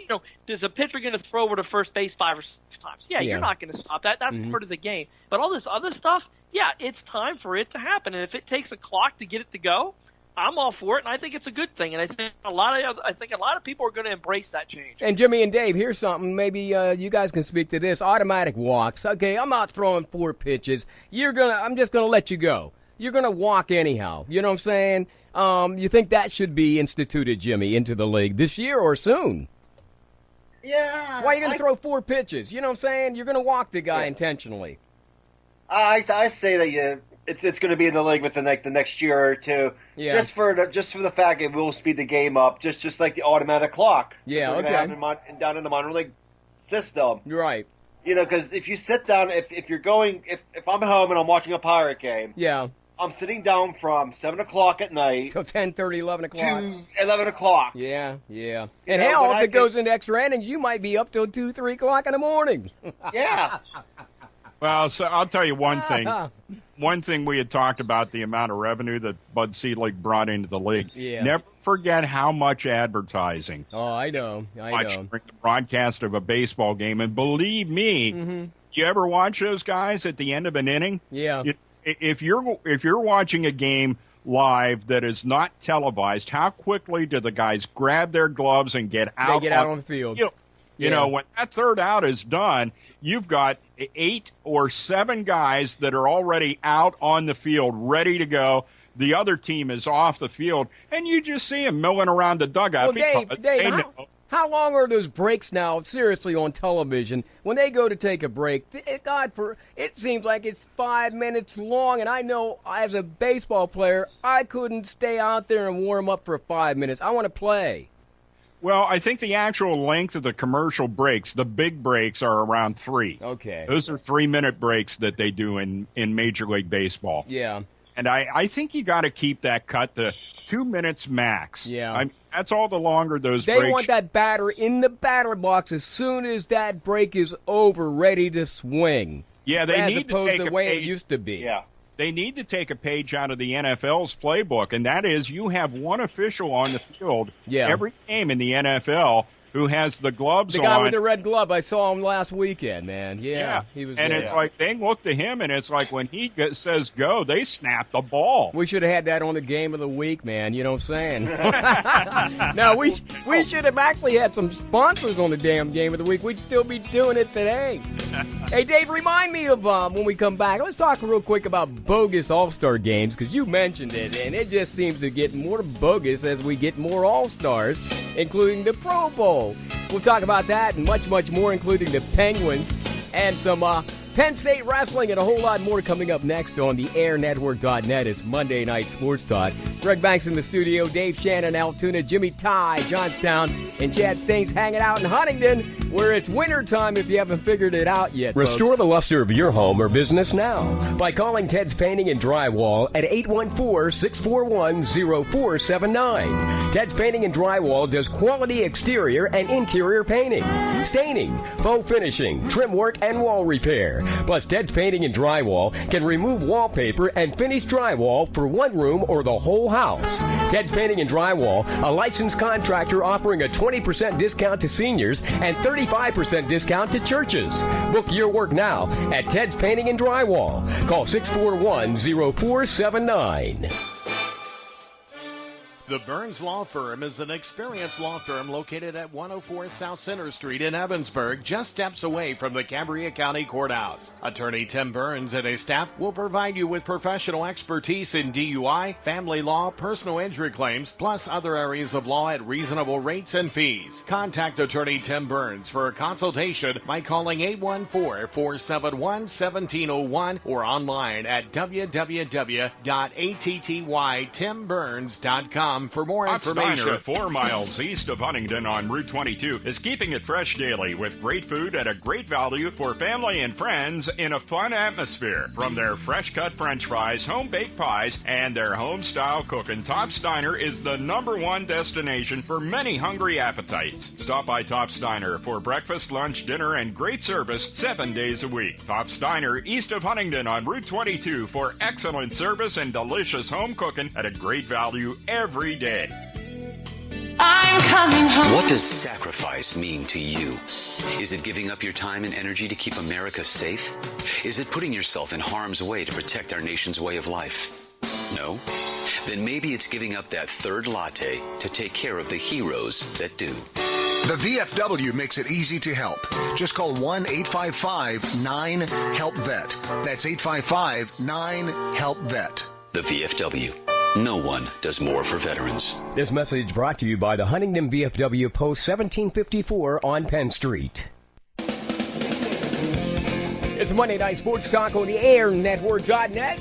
is a pitcher going to throw over to first base 5 or 6 times? Yeah, you're not going to stop that. That's part of the game. But all this other stuff, it's time for it to happen. And if it takes a clock to get it to go, I'm all for it, and I think it's a good thing. And I think a lot of people are going to embrace that change. And Jimmy and Dave, here's something. Maybe you guys can speak to this. Automatic walks. Okay, I'm not throwing 4 pitches. I'm just gonna let you go. You're gonna walk anyhow. You know what I'm saying? You think that should be instituted, Jimmy, into the league this year or soon? Yeah. Why are you gonna throw 4 pitches? You know what I'm saying? You're gonna walk the guy intentionally. I say that it's going to be in the league within the next year or 2. Yeah. Just for the fact it will speed the game up, just like the automatic clock. Yeah, okay. Down in the minor league system. Right. Because if you sit down, if you're going, if I'm home and I'm watching a Pirate game, I'm sitting down from 7 o'clock at night till 10:30, 11 o'clock. To 11 o'clock. Yeah. And hell, if it goes into extra innings, you might be up till 2, 3 o'clock in the morning. Yeah. Well, so I'll tell you one thing. One thing we had talked about, the amount of revenue that Bud Selig brought into the league. Yeah. Never forget how much advertising. Oh, I know. During the broadcast of a baseball game. And believe me, you ever watch those guys at the end of an inning? Yeah. If you're watching a game live that is not televised, how quickly do the guys grab their gloves and get out? They get out on the field. You know, when that third out is done, you've got 8 or 7 guys that are already out on the field, ready to go. The other team is off the field, and you just see them milling around the dugout. Well, Dave, how long are those breaks now, seriously, on television? When they go to take a break, it seems like it's 5 minutes long, and I know as a baseball player, I couldn't stay out there and warm up for 5 minutes. I want to play. Well, I think the actual length of the commercial breaks, the big breaks, are around 3. Okay. Those are 3-minute breaks that they do in Major League Baseball. Yeah. And I think you got to keep that cut to 2 minutes max. Yeah. That's all the longer those breaks. They want that batter in the batter box as soon as that break is over, ready to swing. Yeah, they need to take the way it used to be. Yeah. They need to take a page out of the NFL's playbook, and that is you have one official on the field every game in the NFL who has the gloves on. The guy with the red glove. I saw him last weekend, man. Yeah. He was. And it's like they look to him, and it's like when he says go, they snap the ball. We should have had that on the game of the week, man. You know what I'm saying? No, we should have actually had some sponsors on the damn game of the week. We'd still be doing it today. Hey, Dave, remind me of when we come back. Let's talk real quick about bogus All-Star games, because you mentioned it, and it just seems to get more bogus as we get more All-Stars, including the Pro Bowl. We'll talk about that and much, much more, including the Penguins and some Penn State wrestling and a whole lot more coming up next on the airnetwork.net. It's Monday Night Sports Talk. Greg Banks in the studio, Dave Shannon, Altoona, Jimmy Ty, Johnstown, and Chad Staines hanging out in Huntington, where it's wintertime if you haven't figured it out yet, Restore the luster of your home or business now by calling Ted's Painting and Drywall at 814-641-0479. Ted's Painting and Drywall does quality exterior and interior painting, staining, faux finishing, trim work, and wall repair. Plus, Ted's Painting and Drywall can remove wallpaper and finish drywall for one room or the whole house. Ted's Painting and Drywall, a licensed contractor offering a 20% discount to seniors and 35% discount to churches. Book your work now at Ted's Painting and Drywall. Call 641-0479. The Burns Law Firm is an experienced law firm located at 104 South Center Street in Evansburg, just steps away from the Cambria County Courthouse. Attorney Tim Burns and his staff will provide you with professional expertise in DUI, family law, personal injury claims, plus other areas of law at reasonable rates and fees. Contact Attorney Tim Burns for a consultation by calling 814-471-1701 or online at www.attytimburns.com. For more information. Steiner, 4 miles east of Huntington on Route 22, is keeping it fresh daily with great food at a great value for family and friends in a fun atmosphere. From their fresh-cut French fries, home-baked pies, and their home-style cooking, Top Steiner is the #1 destination for many hungry appetites. Stop by Top Steiner for breakfast, lunch, dinner, and great service 7 days a week. Top Steiner, east of Huntington on Route 22 for excellent service and delicious home cooking at a great value every day. I'm coming home. What does sacrifice mean to you? Is it giving up your time and energy to keep America safe? Is it putting yourself in harm's way to protect our nation's way of life? No? Then maybe it's giving up that third latte to take care of the heroes that do. The VFW makes it easy to help. Just call 1-855-9-HELP-VET. That's 855-9-HELP-VET. The VFW. No one does more for veterans. This message brought to you by the Huntington VFW, Post 1754 on Penn Street. It's Monday Night Sports Talk on the airnetwork.net.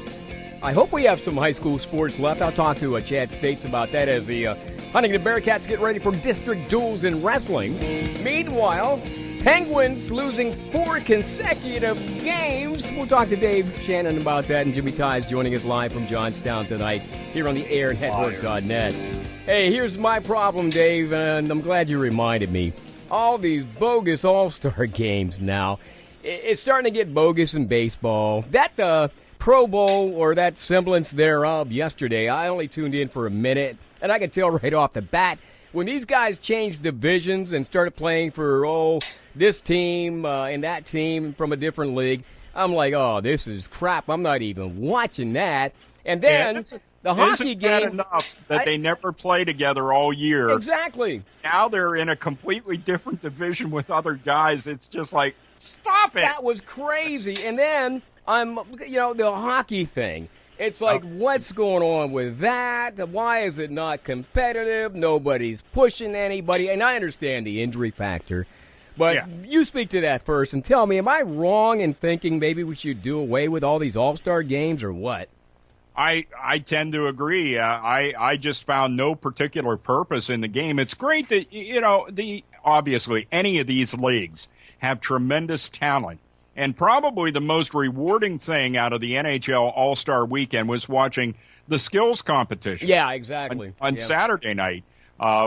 I hope we have some high school sports left. I'll talk to Chad States about that as the Huntington Bearcats get ready for district duels in wrestling. Meanwhile, Penguins losing 4 consecutive games. We'll talk to Dave Shannon about that, and Jimmy Ty is joining us live from Johnstown tonight here on the airnetwork.net. Hey, here's my problem, Dave, and I'm glad you reminded me. All these bogus All-Star games now. it's starting to get bogus in baseball. That Pro Bowl, or that semblance thereof yesterday, I only tuned in for a minute, and I could tell right off the bat, when these guys changed divisions and started playing for, this team and that team from a different league, I'm like, oh, this is crap. I'm not even watching that. And then the hockey game. Isn't that enough that they never play together all year? Exactly. Now they're in a completely different division with other guys. It's just like, stop it. That was crazy. And then the hockey thing. It's like, what's going on with that? Why is it not competitive? Nobody's pushing anybody. And I understand the injury factor. But you speak to that first and tell me, am I wrong in thinking maybe we should do away with all these all-star games or what? I tend to agree. I just found no particular purpose in the game. It's great that, obviously any of these leagues have tremendous talent. And probably the most rewarding thing out of the NHL All-Star Weekend was watching the skills competition. Yeah, exactly. On Saturday night,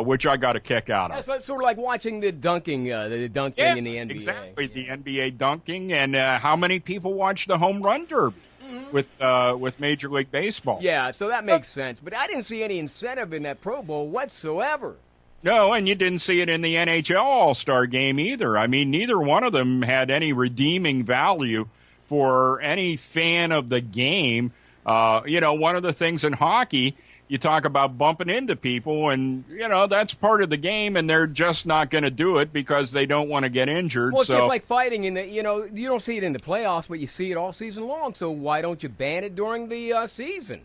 which I got a kick out of. That's sort of like watching the dunking in the NBA. Exactly, the NBA dunking. And how many people watch the home run derby with Major League Baseball? Yeah, so that makes sense. But I didn't see any incentive in that Pro Bowl whatsoever. No, and you didn't see it in the NHL All-Star Game either. I mean, neither one of them had any redeeming value for any fan of the game. One of the things in hockey, you talk about bumping into people, and, that's part of the game, and they're just not going to do it because they don't want to get injured. Well, it's just like fighting in the, you don't see it in the playoffs, but you see it all season long. So why don't you ban it during the season?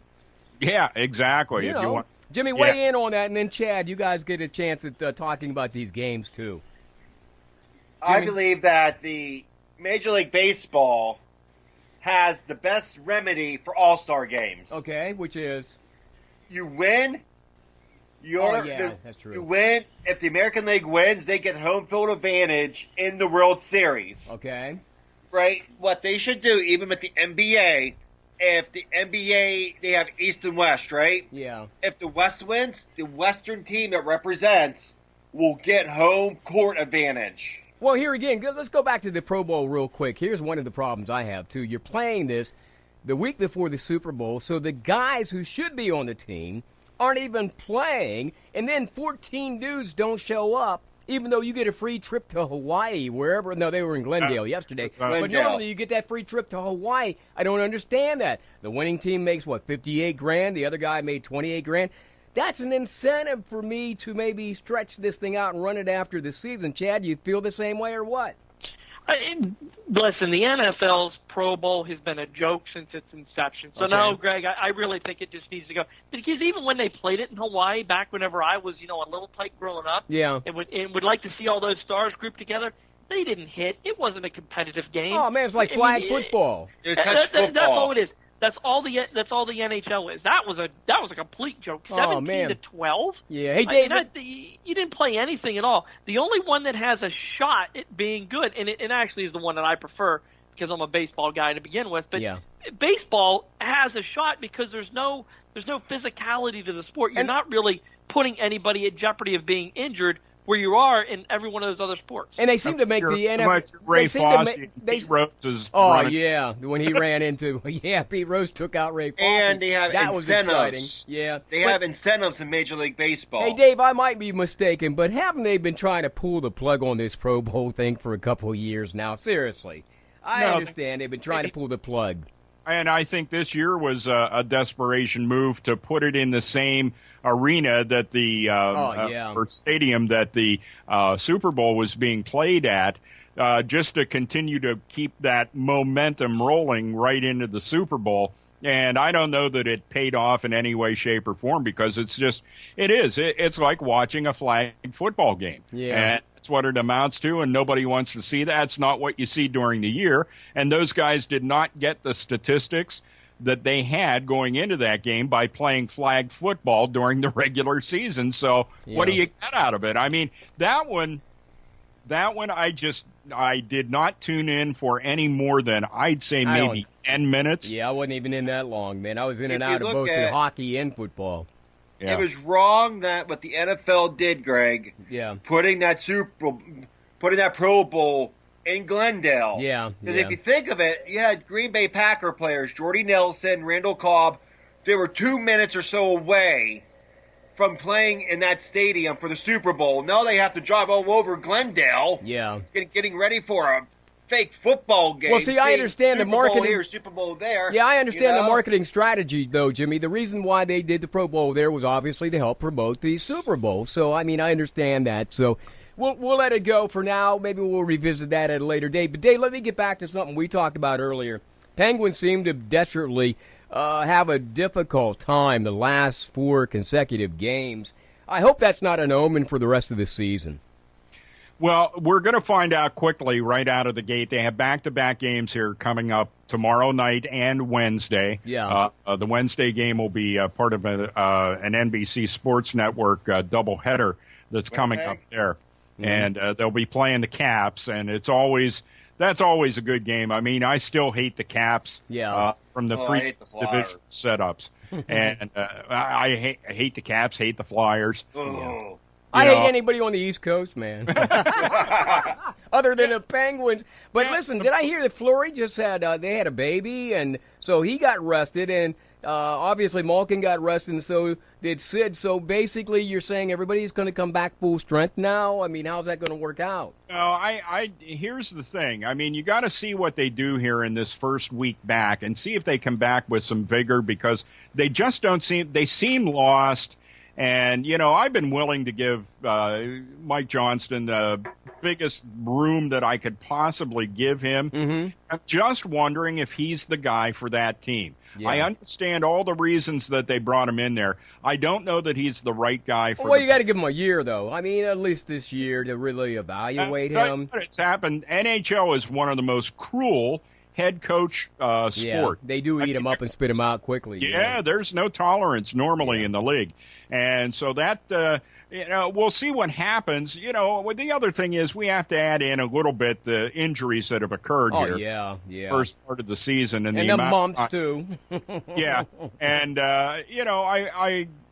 Yeah, exactly. You want. Jimmy, weigh in on that, and then Chad, you guys get a chance at talking about these games too. Jimmy? I believe that the Major League Baseball has the best remedy for all-star games. Okay, which is? You win. That's true. You win. If the American League wins, they get home field advantage in the World Series. Okay. Right? What they should do, even with the NBA, if the NBA, they have East and West, right? Yeah. If the West wins, the Western team it represents will get home court advantage. Well, here again, let's go back to the Pro Bowl real quick. Here's one of the problems I have, too. You're playing this the week before the Super Bowl, so the guys who should be on the team aren't even playing, and then 14 dudes don't show up, even though you get a free trip to Hawaii, wherever. No, they were in Glendale yesterday. But normally you get that free trip to Hawaii. I don't understand that. The winning team makes, $58,000? The other guy made $28,000. That's an incentive for me to maybe stretch this thing out and run it after the season. Chad, you feel the same way or what? Listen, the NFL's Pro Bowl has been a joke since its inception. So, no, Greg, I really think it just needs to go. Because even when they played it in Hawaii, back whenever I was, a little tight growing up, and would like to see all those stars grouped together, they didn't hit. It wasn't a competitive game. Oh, man, it's like flag football. That's all it is. That's all the NHL is. That was a complete joke. 17-12. Yeah. Hey, David, you didn't play anything at all. The only one that has a shot at being good, and it actually is the one that I prefer because I'm a baseball guy to begin with. But baseball has a shot because there's no physicality to the sport. You're not really putting anybody at jeopardy of being injured, where you are in every one of those other sports. And they seem to make the NFL. Pete Rose is when he ran into Pete Rose took out Ray Fosse. And they have that incentives. Was exciting. Yeah, they have incentives in Major League Baseball. Hey, Dave, I might be mistaken, but haven't they been trying to pull the plug on this Pro Bowl thing for a couple of years now? Seriously, I understand they've been trying to pull the plug. And I think this year was a desperation move to put it in the same arena that the or stadium that the Super Bowl was being played at, just to continue to keep that momentum rolling right into the Super Bowl. And I don't know that it paid off in any way, shape, or form because it's like watching a flag football game. Yeah. And that's what it amounts to, and nobody wants to see that. It's not what you see during the year. And those guys did not get the statistics that they had going into that game by playing flag football during the regular season. So what do you get out of it? I mean, that one I did not tune in for any more than I'd say maybe 10 minutes. Yeah, I wasn't even in that long, man. I was in and out of both the hockey and football. Yeah. It was wrong that what the NFL did, Greg. Yeah. Putting that Pro Bowl in Glendale. Yeah. Because if you think of it, you had Green Bay Packer players, Jordy Nelson, Randall Cobb. They were 2 minutes or so away from playing in that stadium for the Super Bowl. Now they have to drive all over Glendale. Yeah. Getting ready for a fake football game. Well, see, I understand Super the marketing Bowl here, Super Bowl there. Yeah, I understand the marketing strategy, though, Jimmy. The reason why they did the Pro Bowl there was obviously to help promote the Super Bowl. So, I mean, I understand that. So, we'll let it go for now. Maybe we'll revisit that at a later date. But, Dave, let me get back to something we talked about earlier. Penguins seem to desperately have a difficult time the last 4 consecutive games. I hope that's not an omen for the rest of the season. Well, we're going to find out quickly right out of the gate. They have back-to-back games here coming up tomorrow night and Wednesday. Yeah. The Wednesday game will be part of an NBC Sports Network doubleheader that's coming up there. Mm-hmm. And they'll be playing the Caps, and that's always a good game. I mean, I still hate the Caps from the previous division setups. And I hate the Caps, hate the Flyers. Oh. I hate anybody on the East Coast, man. Other than the Penguins. But listen, did I hear that Fleury just had they had a baby, and so he got rested, and obviously Malkin got rested, and so did Sid. So basically, you're saying everybody's going to come back full strength now? I mean, how's that going to work out? No, here's the thing. I mean, you got to see what they do here in this first week back, and see if they come back with some vigor, because they just don't seem. They seem lost. And, I've been willing to give Mike Johnston the biggest room that I could possibly give him. Mm-hmm. I'm just wondering if he's the guy for that team. Yeah. I understand all the reasons that they brought him in there. I don't know that he's the right guy for Well, you got to give him a year, though. I mean, at least this year to really evaluate him. It's happened. NHL is one of the most cruel head coach sports. Yeah, they do eat him up and spit him out quickly. Yeah, there's no tolerance normally in the league. And so that, we'll see what happens. The other thing is we have to add in a little bit the injuries that have occurred here. Yeah. First part of the season. And the mumps, too. Yeah. And,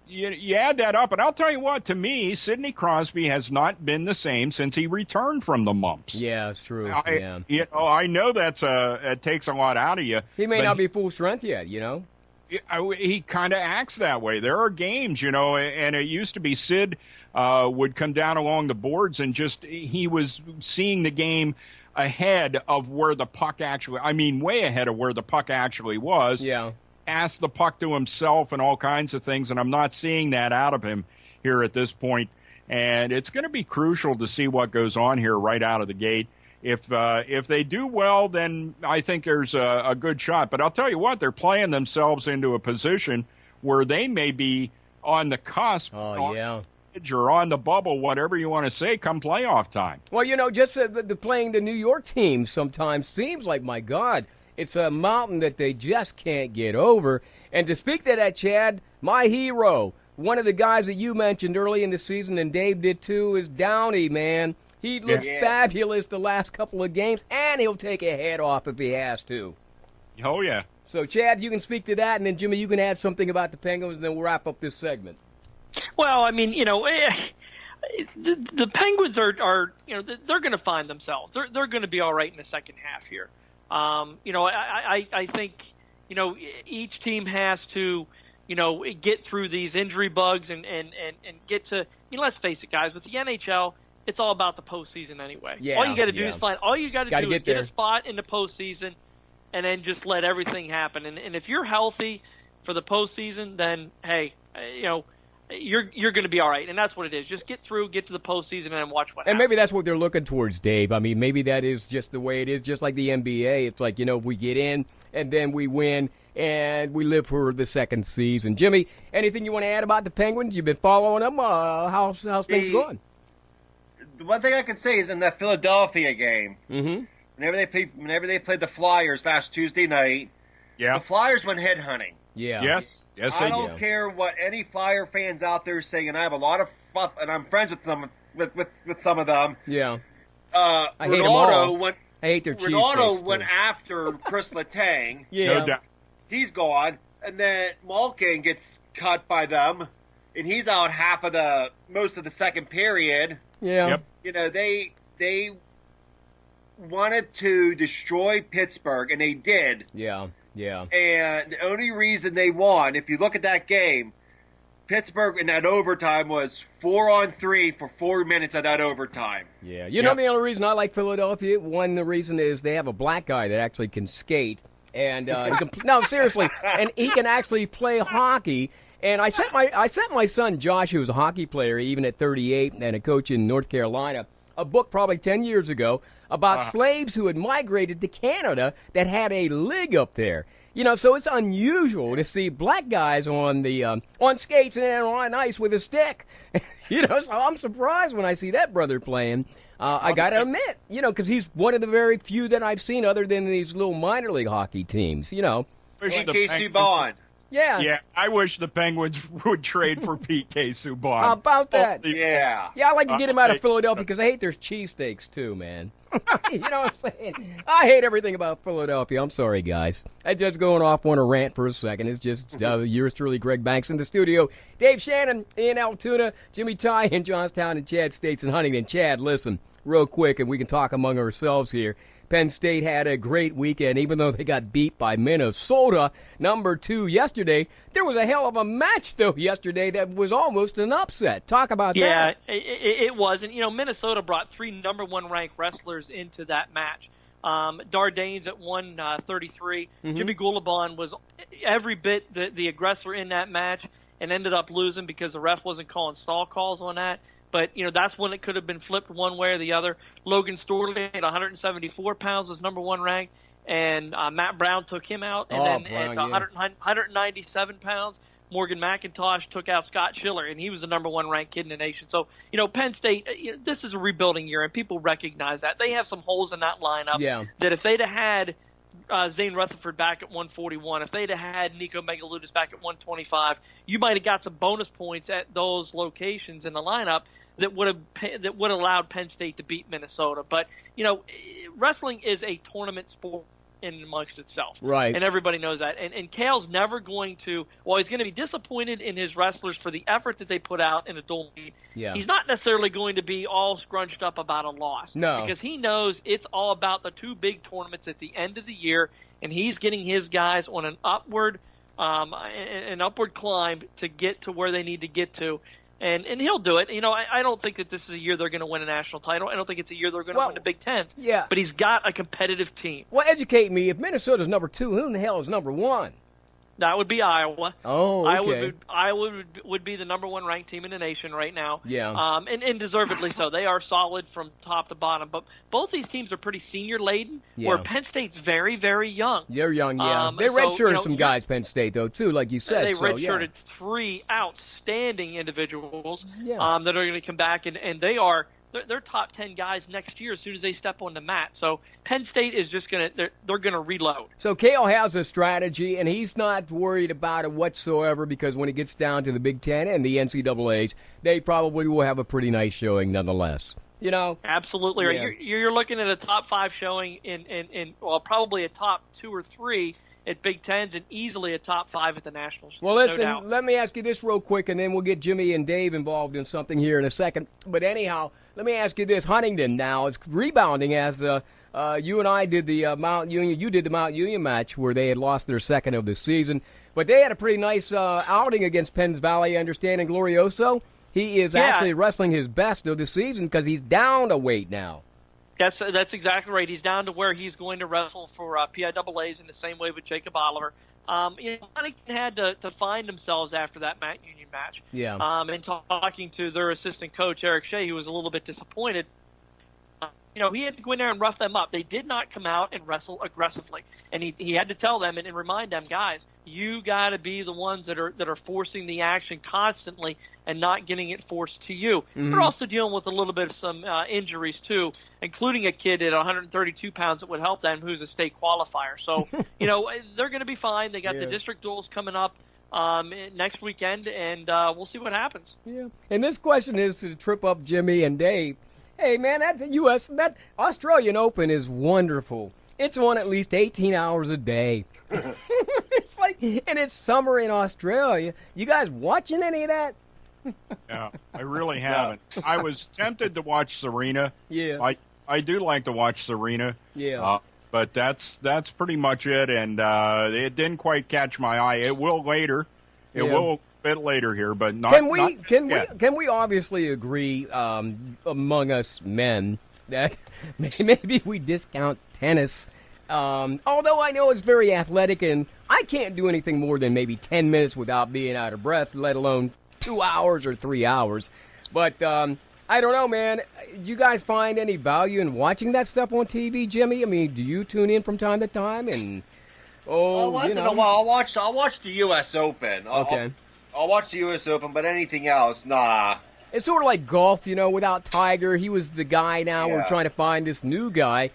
you add that up. And I'll tell you what, to me, Sidney Crosby has not been the same since he returned from the mumps. Yeah, it's true. I know it takes a lot out of you. He may not be full strength yet, He kind of acts that way. There are games, and it used to be Sid would come down along the boards and he was seeing the game ahead of where the puck way ahead of where the puck actually was. Yeah. Ask the puck to himself and all kinds of things, and I'm not seeing that out of him here at this point. And it's going to be crucial to see what goes on here right out of the gate. If they do well, then I think there's a good shot. But I'll tell you what, they're playing themselves into a position where they may be on the cusp, or on the bubble, whatever you want to say, come playoff time. Well, just the playing the New York team sometimes seems like, my God, it's a mountain that they just can't get over. And to speak to that, Chad, my hero, one of the guys that you mentioned early in the season, and Dave did too, is Downey, man. He looked fabulous the last couple of games, and he'll take a head off if he has to. Oh, yeah. So, Chad, you can speak to that, and then, Jimmy, you can add something about the Penguins, and then we'll wrap up this segment. Well, I mean, the Penguins are they're going to find themselves. They're going to be all right in the second half here. I think, each team has to, get through these injury bugs and get to, let's face it, guys, with the NHL, it's all about the postseason anyway. Yeah, all you got to do is find. All you got to do is get a spot in the postseason, and then just let everything happen. And if you're healthy for the postseason, then hey, you're going to be all right. And that's what it is. Just get through, get to the postseason, and watch what happens. And maybe that's what they're looking towards, Dave. I mean, maybe that is just the way it is, just like the NBA. It's like, if we get in and then we win and we live for the second season. Jimmy, anything you want to add about the Penguins? You've been following them. How's things going? The one thing I can say is in that Philadelphia game, whenever they played the Flyers last Tuesday night, the Flyers went headhunting. Yeah. Yes, they did. I don't care what any Flyer fans out there say, and I have a lot of fun, and I'm friends with some of them. Yeah. I hate them all. I hate their cheesesteaks. Renato went after Chris Letang. Yeah. No doubt. He's gone, and then Malkin gets cut by them, and he's out most of the second period. Yeah. Yep. They wanted to destroy Pittsburgh, and they did. Yeah. And the only reason they won, if you look at that game, Pittsburgh in that overtime was 4-on-3 for 4 minutes of that overtime. Yeah. You know the only reason I like Philadelphia? The reason is they have a black guy that actually can skate. And no, seriously, and he can actually play hockey. And I sent my son Josh, who was a hockey player, even at 38, and a coach in North Carolina, a book probably 10 years ago about slaves who had migrated to Canada that had a league up there. So it's unusual to see black guys on the on skates and on ice with a stick. So I'm surprised when I see that brother playing. I got to admit, because he's one of the very few that I've seen other than these little minor league hockey teams, P.K. Subban. Yeah, I wish the Penguins would trade for P.K. Subban. How about that? Yeah. Yeah, I'd like to get him out of Philadelphia because I hate their cheesesteaks too, man. You know what I'm saying? I hate everything about Philadelphia. I'm sorry, guys. I'm just going off on a rant for a second. It's just yours truly, Greg Banks, in the studio. Dave Shannon in Altoona, Jimmy Ty in Johnstown, and Chad States in Huntington. Chad, listen, real quick, and we can talk among ourselves here. Penn State had a great weekend, even though they got beat by Minnesota, number 2 yesterday. There was a hell of a match, though, yesterday that was almost an upset. Talk about that. Yeah, it was. And, Minnesota brought 3 number 1 ranked wrestlers into that match. Dardanes at 133. Jimmy Gulabon was every bit the aggressor in that match and ended up losing because the ref wasn't calling stall calls on that. But, that's when it could have been flipped one way or the other. Logan Storley at 174 pounds was number 1 ranked, and Matt Brown took him out. And then at 197 pounds, Morgan McIntosh took out Scott Schiller, and he was the number 1 ranked kid in the nation. So, Penn State, this is a rebuilding year, and people recognize that. They have some holes in that lineup that if they'd have had Zane Rutherford back at 141, if they'd have had Nico Megaludis back at 125, you might have got some bonus points at those locations in the lineup that would have allowed Penn State to beat Minnesota. But wrestling is a tournament sport in amongst itself, right? And everybody knows that. And Cale's never going to. Well, he's going to be disappointed in his wrestlers for the effort that they put out in a dual meet. Yeah. He's not necessarily going to be all scrunched up about a loss. No, because he knows it's all about the 2 big tournaments at the end of the year, and he's getting his guys on an upward climb to get to where they need to get to. And he'll do it. I don't think that this is a year they're going to win a national title. I don't think it's a year they're going to win the Big Tens. Yeah. But he's got a competitive team. Well, educate me. If Minnesota's number 2, who in the hell is number 1? That would be Iowa. Oh, okay. Iowa would be the number 1 ranked team in the nation right now. Yeah. And deservedly so. They are solid from top to bottom. But both these teams are pretty senior-laden, where Penn State's very, very young. They're young, yeah. They redshirted some guys, Penn State, though, too, like you said. They redshirted 3 outstanding individuals that are going to come back, and they're top 10 guys next year as soon as they step on the mat. So Penn State is just they're going to reload. So Cale has a strategy, and he's not worried about it whatsoever because when it gets down to the Big Ten and the NCAAs, they probably will have a pretty nice showing nonetheless. Absolutely right. You're looking at a top 5 showing in probably a top 2 or 3 at Big Tens and easily a top 5 at the Nationals. Well, listen, let me ask you this real quick, and then we'll get Jimmy and Dave involved in something here in a second. But anyhow, let me ask you this. Huntington now is rebounding as you and I did the Mount Union. You did the Mount Union match where they had lost their second of the season. But they had a pretty nice outing against Penns Valley, I understand, and Glorioso. He is actually wrestling his best of the season because he's down a weight now. That's exactly right. He's down to where he's going to wrestle for PIAAs in the same way with Jacob Oliver. Huntington had to find themselves after that Mount Union match. Yeah. And talking to their assistant coach, Eric Shea, who was a little bit disappointed. He had to go in there and rough them up. They did not come out and wrestle aggressively. And he had to tell them and remind them, guys, you got to be the ones that are forcing the action constantly and not getting it forced to you. Mm-hmm. They're also dealing with a little bit of some injuries, too, including a kid at 132 pounds that would help them who's a state qualifier. So, they're going to be fine. They got the district duels coming up next weekend, and we'll see what happens. Yeah. And this question is to trip up Jimmy and Dave. Hey, man, that Australian Open is wonderful. It's on at least 18 hours a day. It's like, and it's summer in Australia. You guys watching any of that? Yeah, I really haven't. I was tempted to watch Serena. Yeah. I do like to watch Serena. Yeah. But that's pretty much it, and it didn't quite catch my eye. It will later. It will a bit later here, but not. Can we obviously agree among us men that maybe we discount tennis? Although I know it's very athletic, and I can't do anything more than maybe 10 minutes without being out of breath, let alone 2 hours or 3 hours. But I don't know, man. Do you guys find any value in watching that stuff on TV, Jimmy? I mean, do you tune in from time to time? And once in a while, I'll watch the U.S. Open. Okay. I'll watch the U.S. Open, but anything else, nah. It's sort of like golf, without Tiger. He was the guy now. We're trying to find this new guy.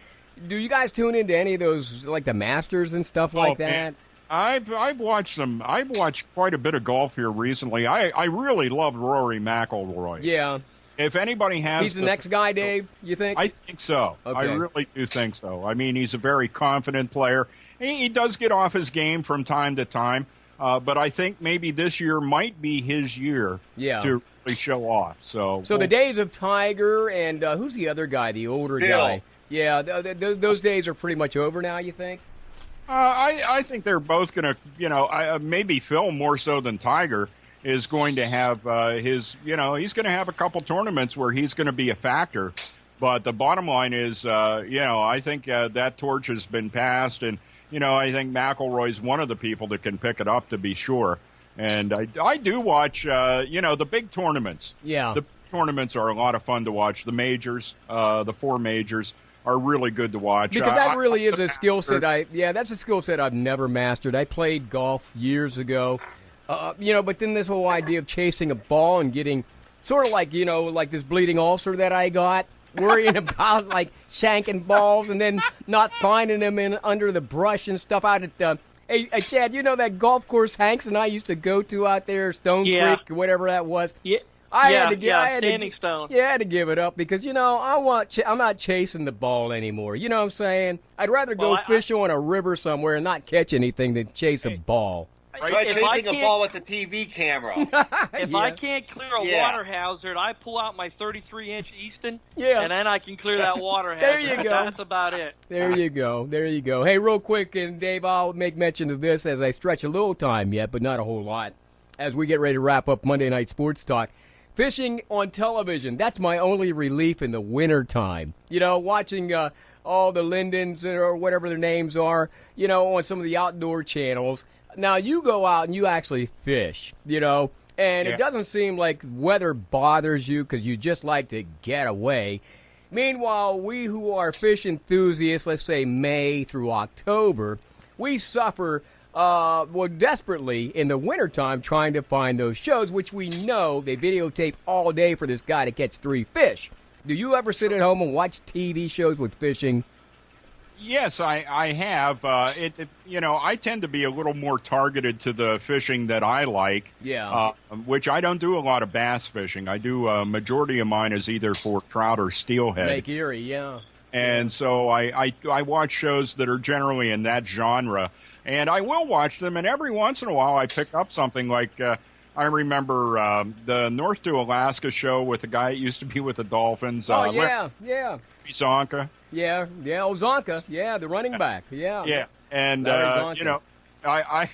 Do you guys tune into any of those, like the Masters and stuff like that? Man. I've watched them. I've watched quite a bit of golf here recently. I really love Rory McIlroy. Yeah. If anybody has... He's the next guy, Dave, you think? I think so. Okay. I really do think so. I mean, he's a very confident player. He does get off his game from time to time, but I think maybe this year might be his year to really show off. So the days of Tiger and who's the other guy, the older guy? Yeah, those days are pretty much over now, you think? I think they're both going to, maybe Phil more so than Tiger is going to have he's going to have a couple tournaments where he's going to be a factor. But the bottom line is, I think that torch has been passed. And, I think McIlroy's one of the people that can pick it up, to be sure. And I do watch, the big tournaments. Yeah. The tournaments are a lot of fun to watch. The majors, the 4 majors, are really good to watch. Because that really is a skill set. That's a skill set I've never mastered. I played golf years ago. But then this whole idea of chasing a ball and getting sort of like, like this bleeding ulcer that I got, worrying about like shanking balls and then not finding them under the brush and stuff out at hey, Chad, that golf course Hanks and I used to go to out there, Stone Creek or whatever that was? Yeah. I had to Standing Stone. Yeah, I had to give it up because, I'm not chasing the ball anymore. You know what I'm saying? I'd rather go fish on a river somewhere and not catch anything than chase a ball. Try chasing a ball with a TV camera. If I can't clear a water hazard, I pull out my 33-inch Easton, and then I can clear that water hazard. There you go. That's about it. There you go. Hey, real quick, and Dave, I'll make mention of this as I stretch a little time yet, but not a whole lot, as we get ready to wrap up Monday Night Sports Talk. Fishing on television, that's my only relief in the wintertime. Watching all the Lindens or whatever their names are, on some of the outdoor channels. Now, you go out and you actually fish, and it doesn't seem like weather bothers you because you just like to get away. Meanwhile, we who are fish enthusiasts, let's say May through October, we suffer desperately in the wintertime trying to find those shows, which we know they videotape all day for this guy to catch 3 fish. Do you ever sit at home and watch TV shows with fishing? Yes, I have. I tend to be a little more targeted to the fishing that I like. Yeah. Which I don't do a lot of bass fishing. I do a majority of mine is either for trout or steelhead. Lake Erie, yeah. And so I watch shows that are generally in that genre, and I will watch them. And every once in a while, I pick up something like I remember the North to Alaska show with the guy that used to be with the Dolphins. Yeah. Zonka. Yeah, Ozonka. Yeah, the running back. Yeah. Yeah, and I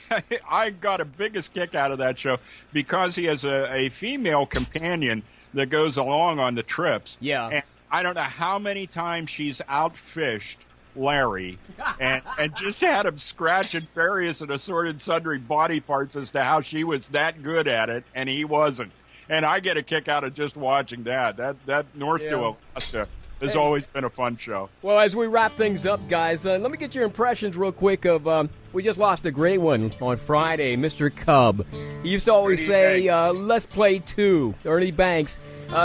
got a biggest kick out of that show because he has a female companion that goes along on the trips. Yeah. And I don't know how many times she's outfished Larry and just had him scratching various and assorted sundry body parts as to how she was that good at it and he wasn't. And I get a kick out of just watching that. That North to Alaska has always been a fun show. Well, as we wrap things up, guys, let me get your impressions real quick of, we just lost a great one on Friday, Mr. Cub. He used to always say, let's play 2, Ernie Banks.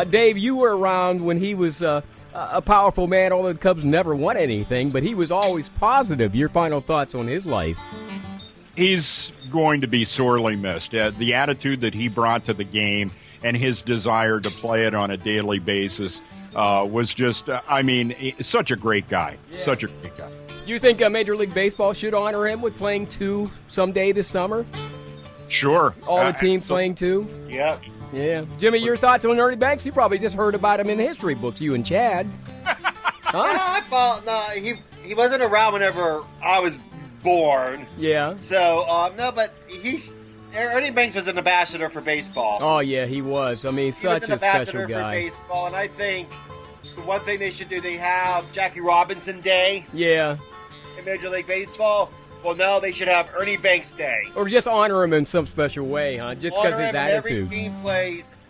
Dave, you were around when he was a powerful man, although the Cubs never won anything, but he was always positive. Your final thoughts on his life? He's going to be sorely missed. The attitude that he brought to the game and his desire to play it on a daily basis was just, such a great guy. Yeah. Such a great guy. Do you think Major League Baseball should honor him with playing 2 someday this summer? Sure. All the teams playing 2? Yep. Yeah. Jimmy, your thoughts on Ernie Banks? You probably just heard about him in the history books, you and Chad. He wasn't around whenever I was born. Yeah. So, no, but Ernie Banks was an ambassador for baseball. Oh, yeah, he was. I mean, such a special guy. For baseball, and I think the one thing they should do, they have Jackie Robinson Day. Yeah. In Major League Baseball. Well, no, they should have Ernie Banks Day. Or just honor him in some special way, huh? Just because his attitude.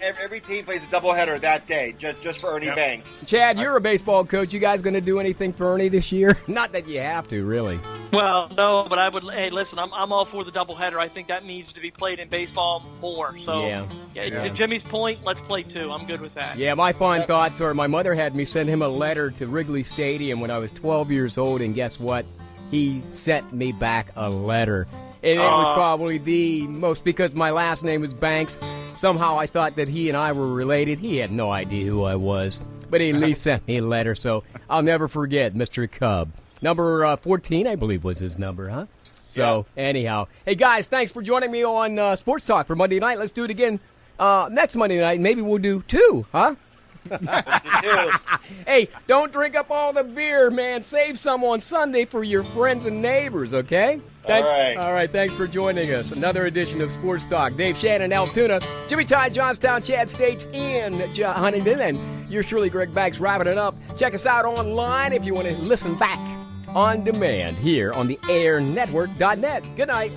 Every team plays a doubleheader that day, just for Ernie Banks. Chad, you're a baseball coach. You guys going to do anything for Ernie this year? Not that you have to, really. Well, no, but I would. Hey, listen, I'm all for the doubleheader. I think that needs to be played in baseball more. So, to Jimmy's point, let's play 2. I'm good with that. Yeah, my fond thoughts are my mother had me send him a letter to Wrigley Stadium when I was 12 years old, and guess what? He sent me back a letter. And it was probably the most, because my last name is Banks. Somehow I thought that he and I were related. He had no idea who I was. But he at least sent me a letter, so I'll never forget Mr. Cub. Number 14, I believe, was his number, huh? So, anyhow. Hey, guys, thanks for joining me on Sports Talk for Monday night. Let's do it again next Monday night. Maybe we'll do 2, huh? Hey, don't drink up all the beer, man. Save some on Sunday for your friends and neighbors, okay? Thanks. All right, thanks for joining us. Another edition of Sports Talk. Dave Shannon, Altoona, Jimmy Ty, Johnstown, Chad States, in Huntington, and yours truly, Greg Banks, wrapping it up. Check us out online if you want to listen back on demand here on the airnetwork.net. Good night.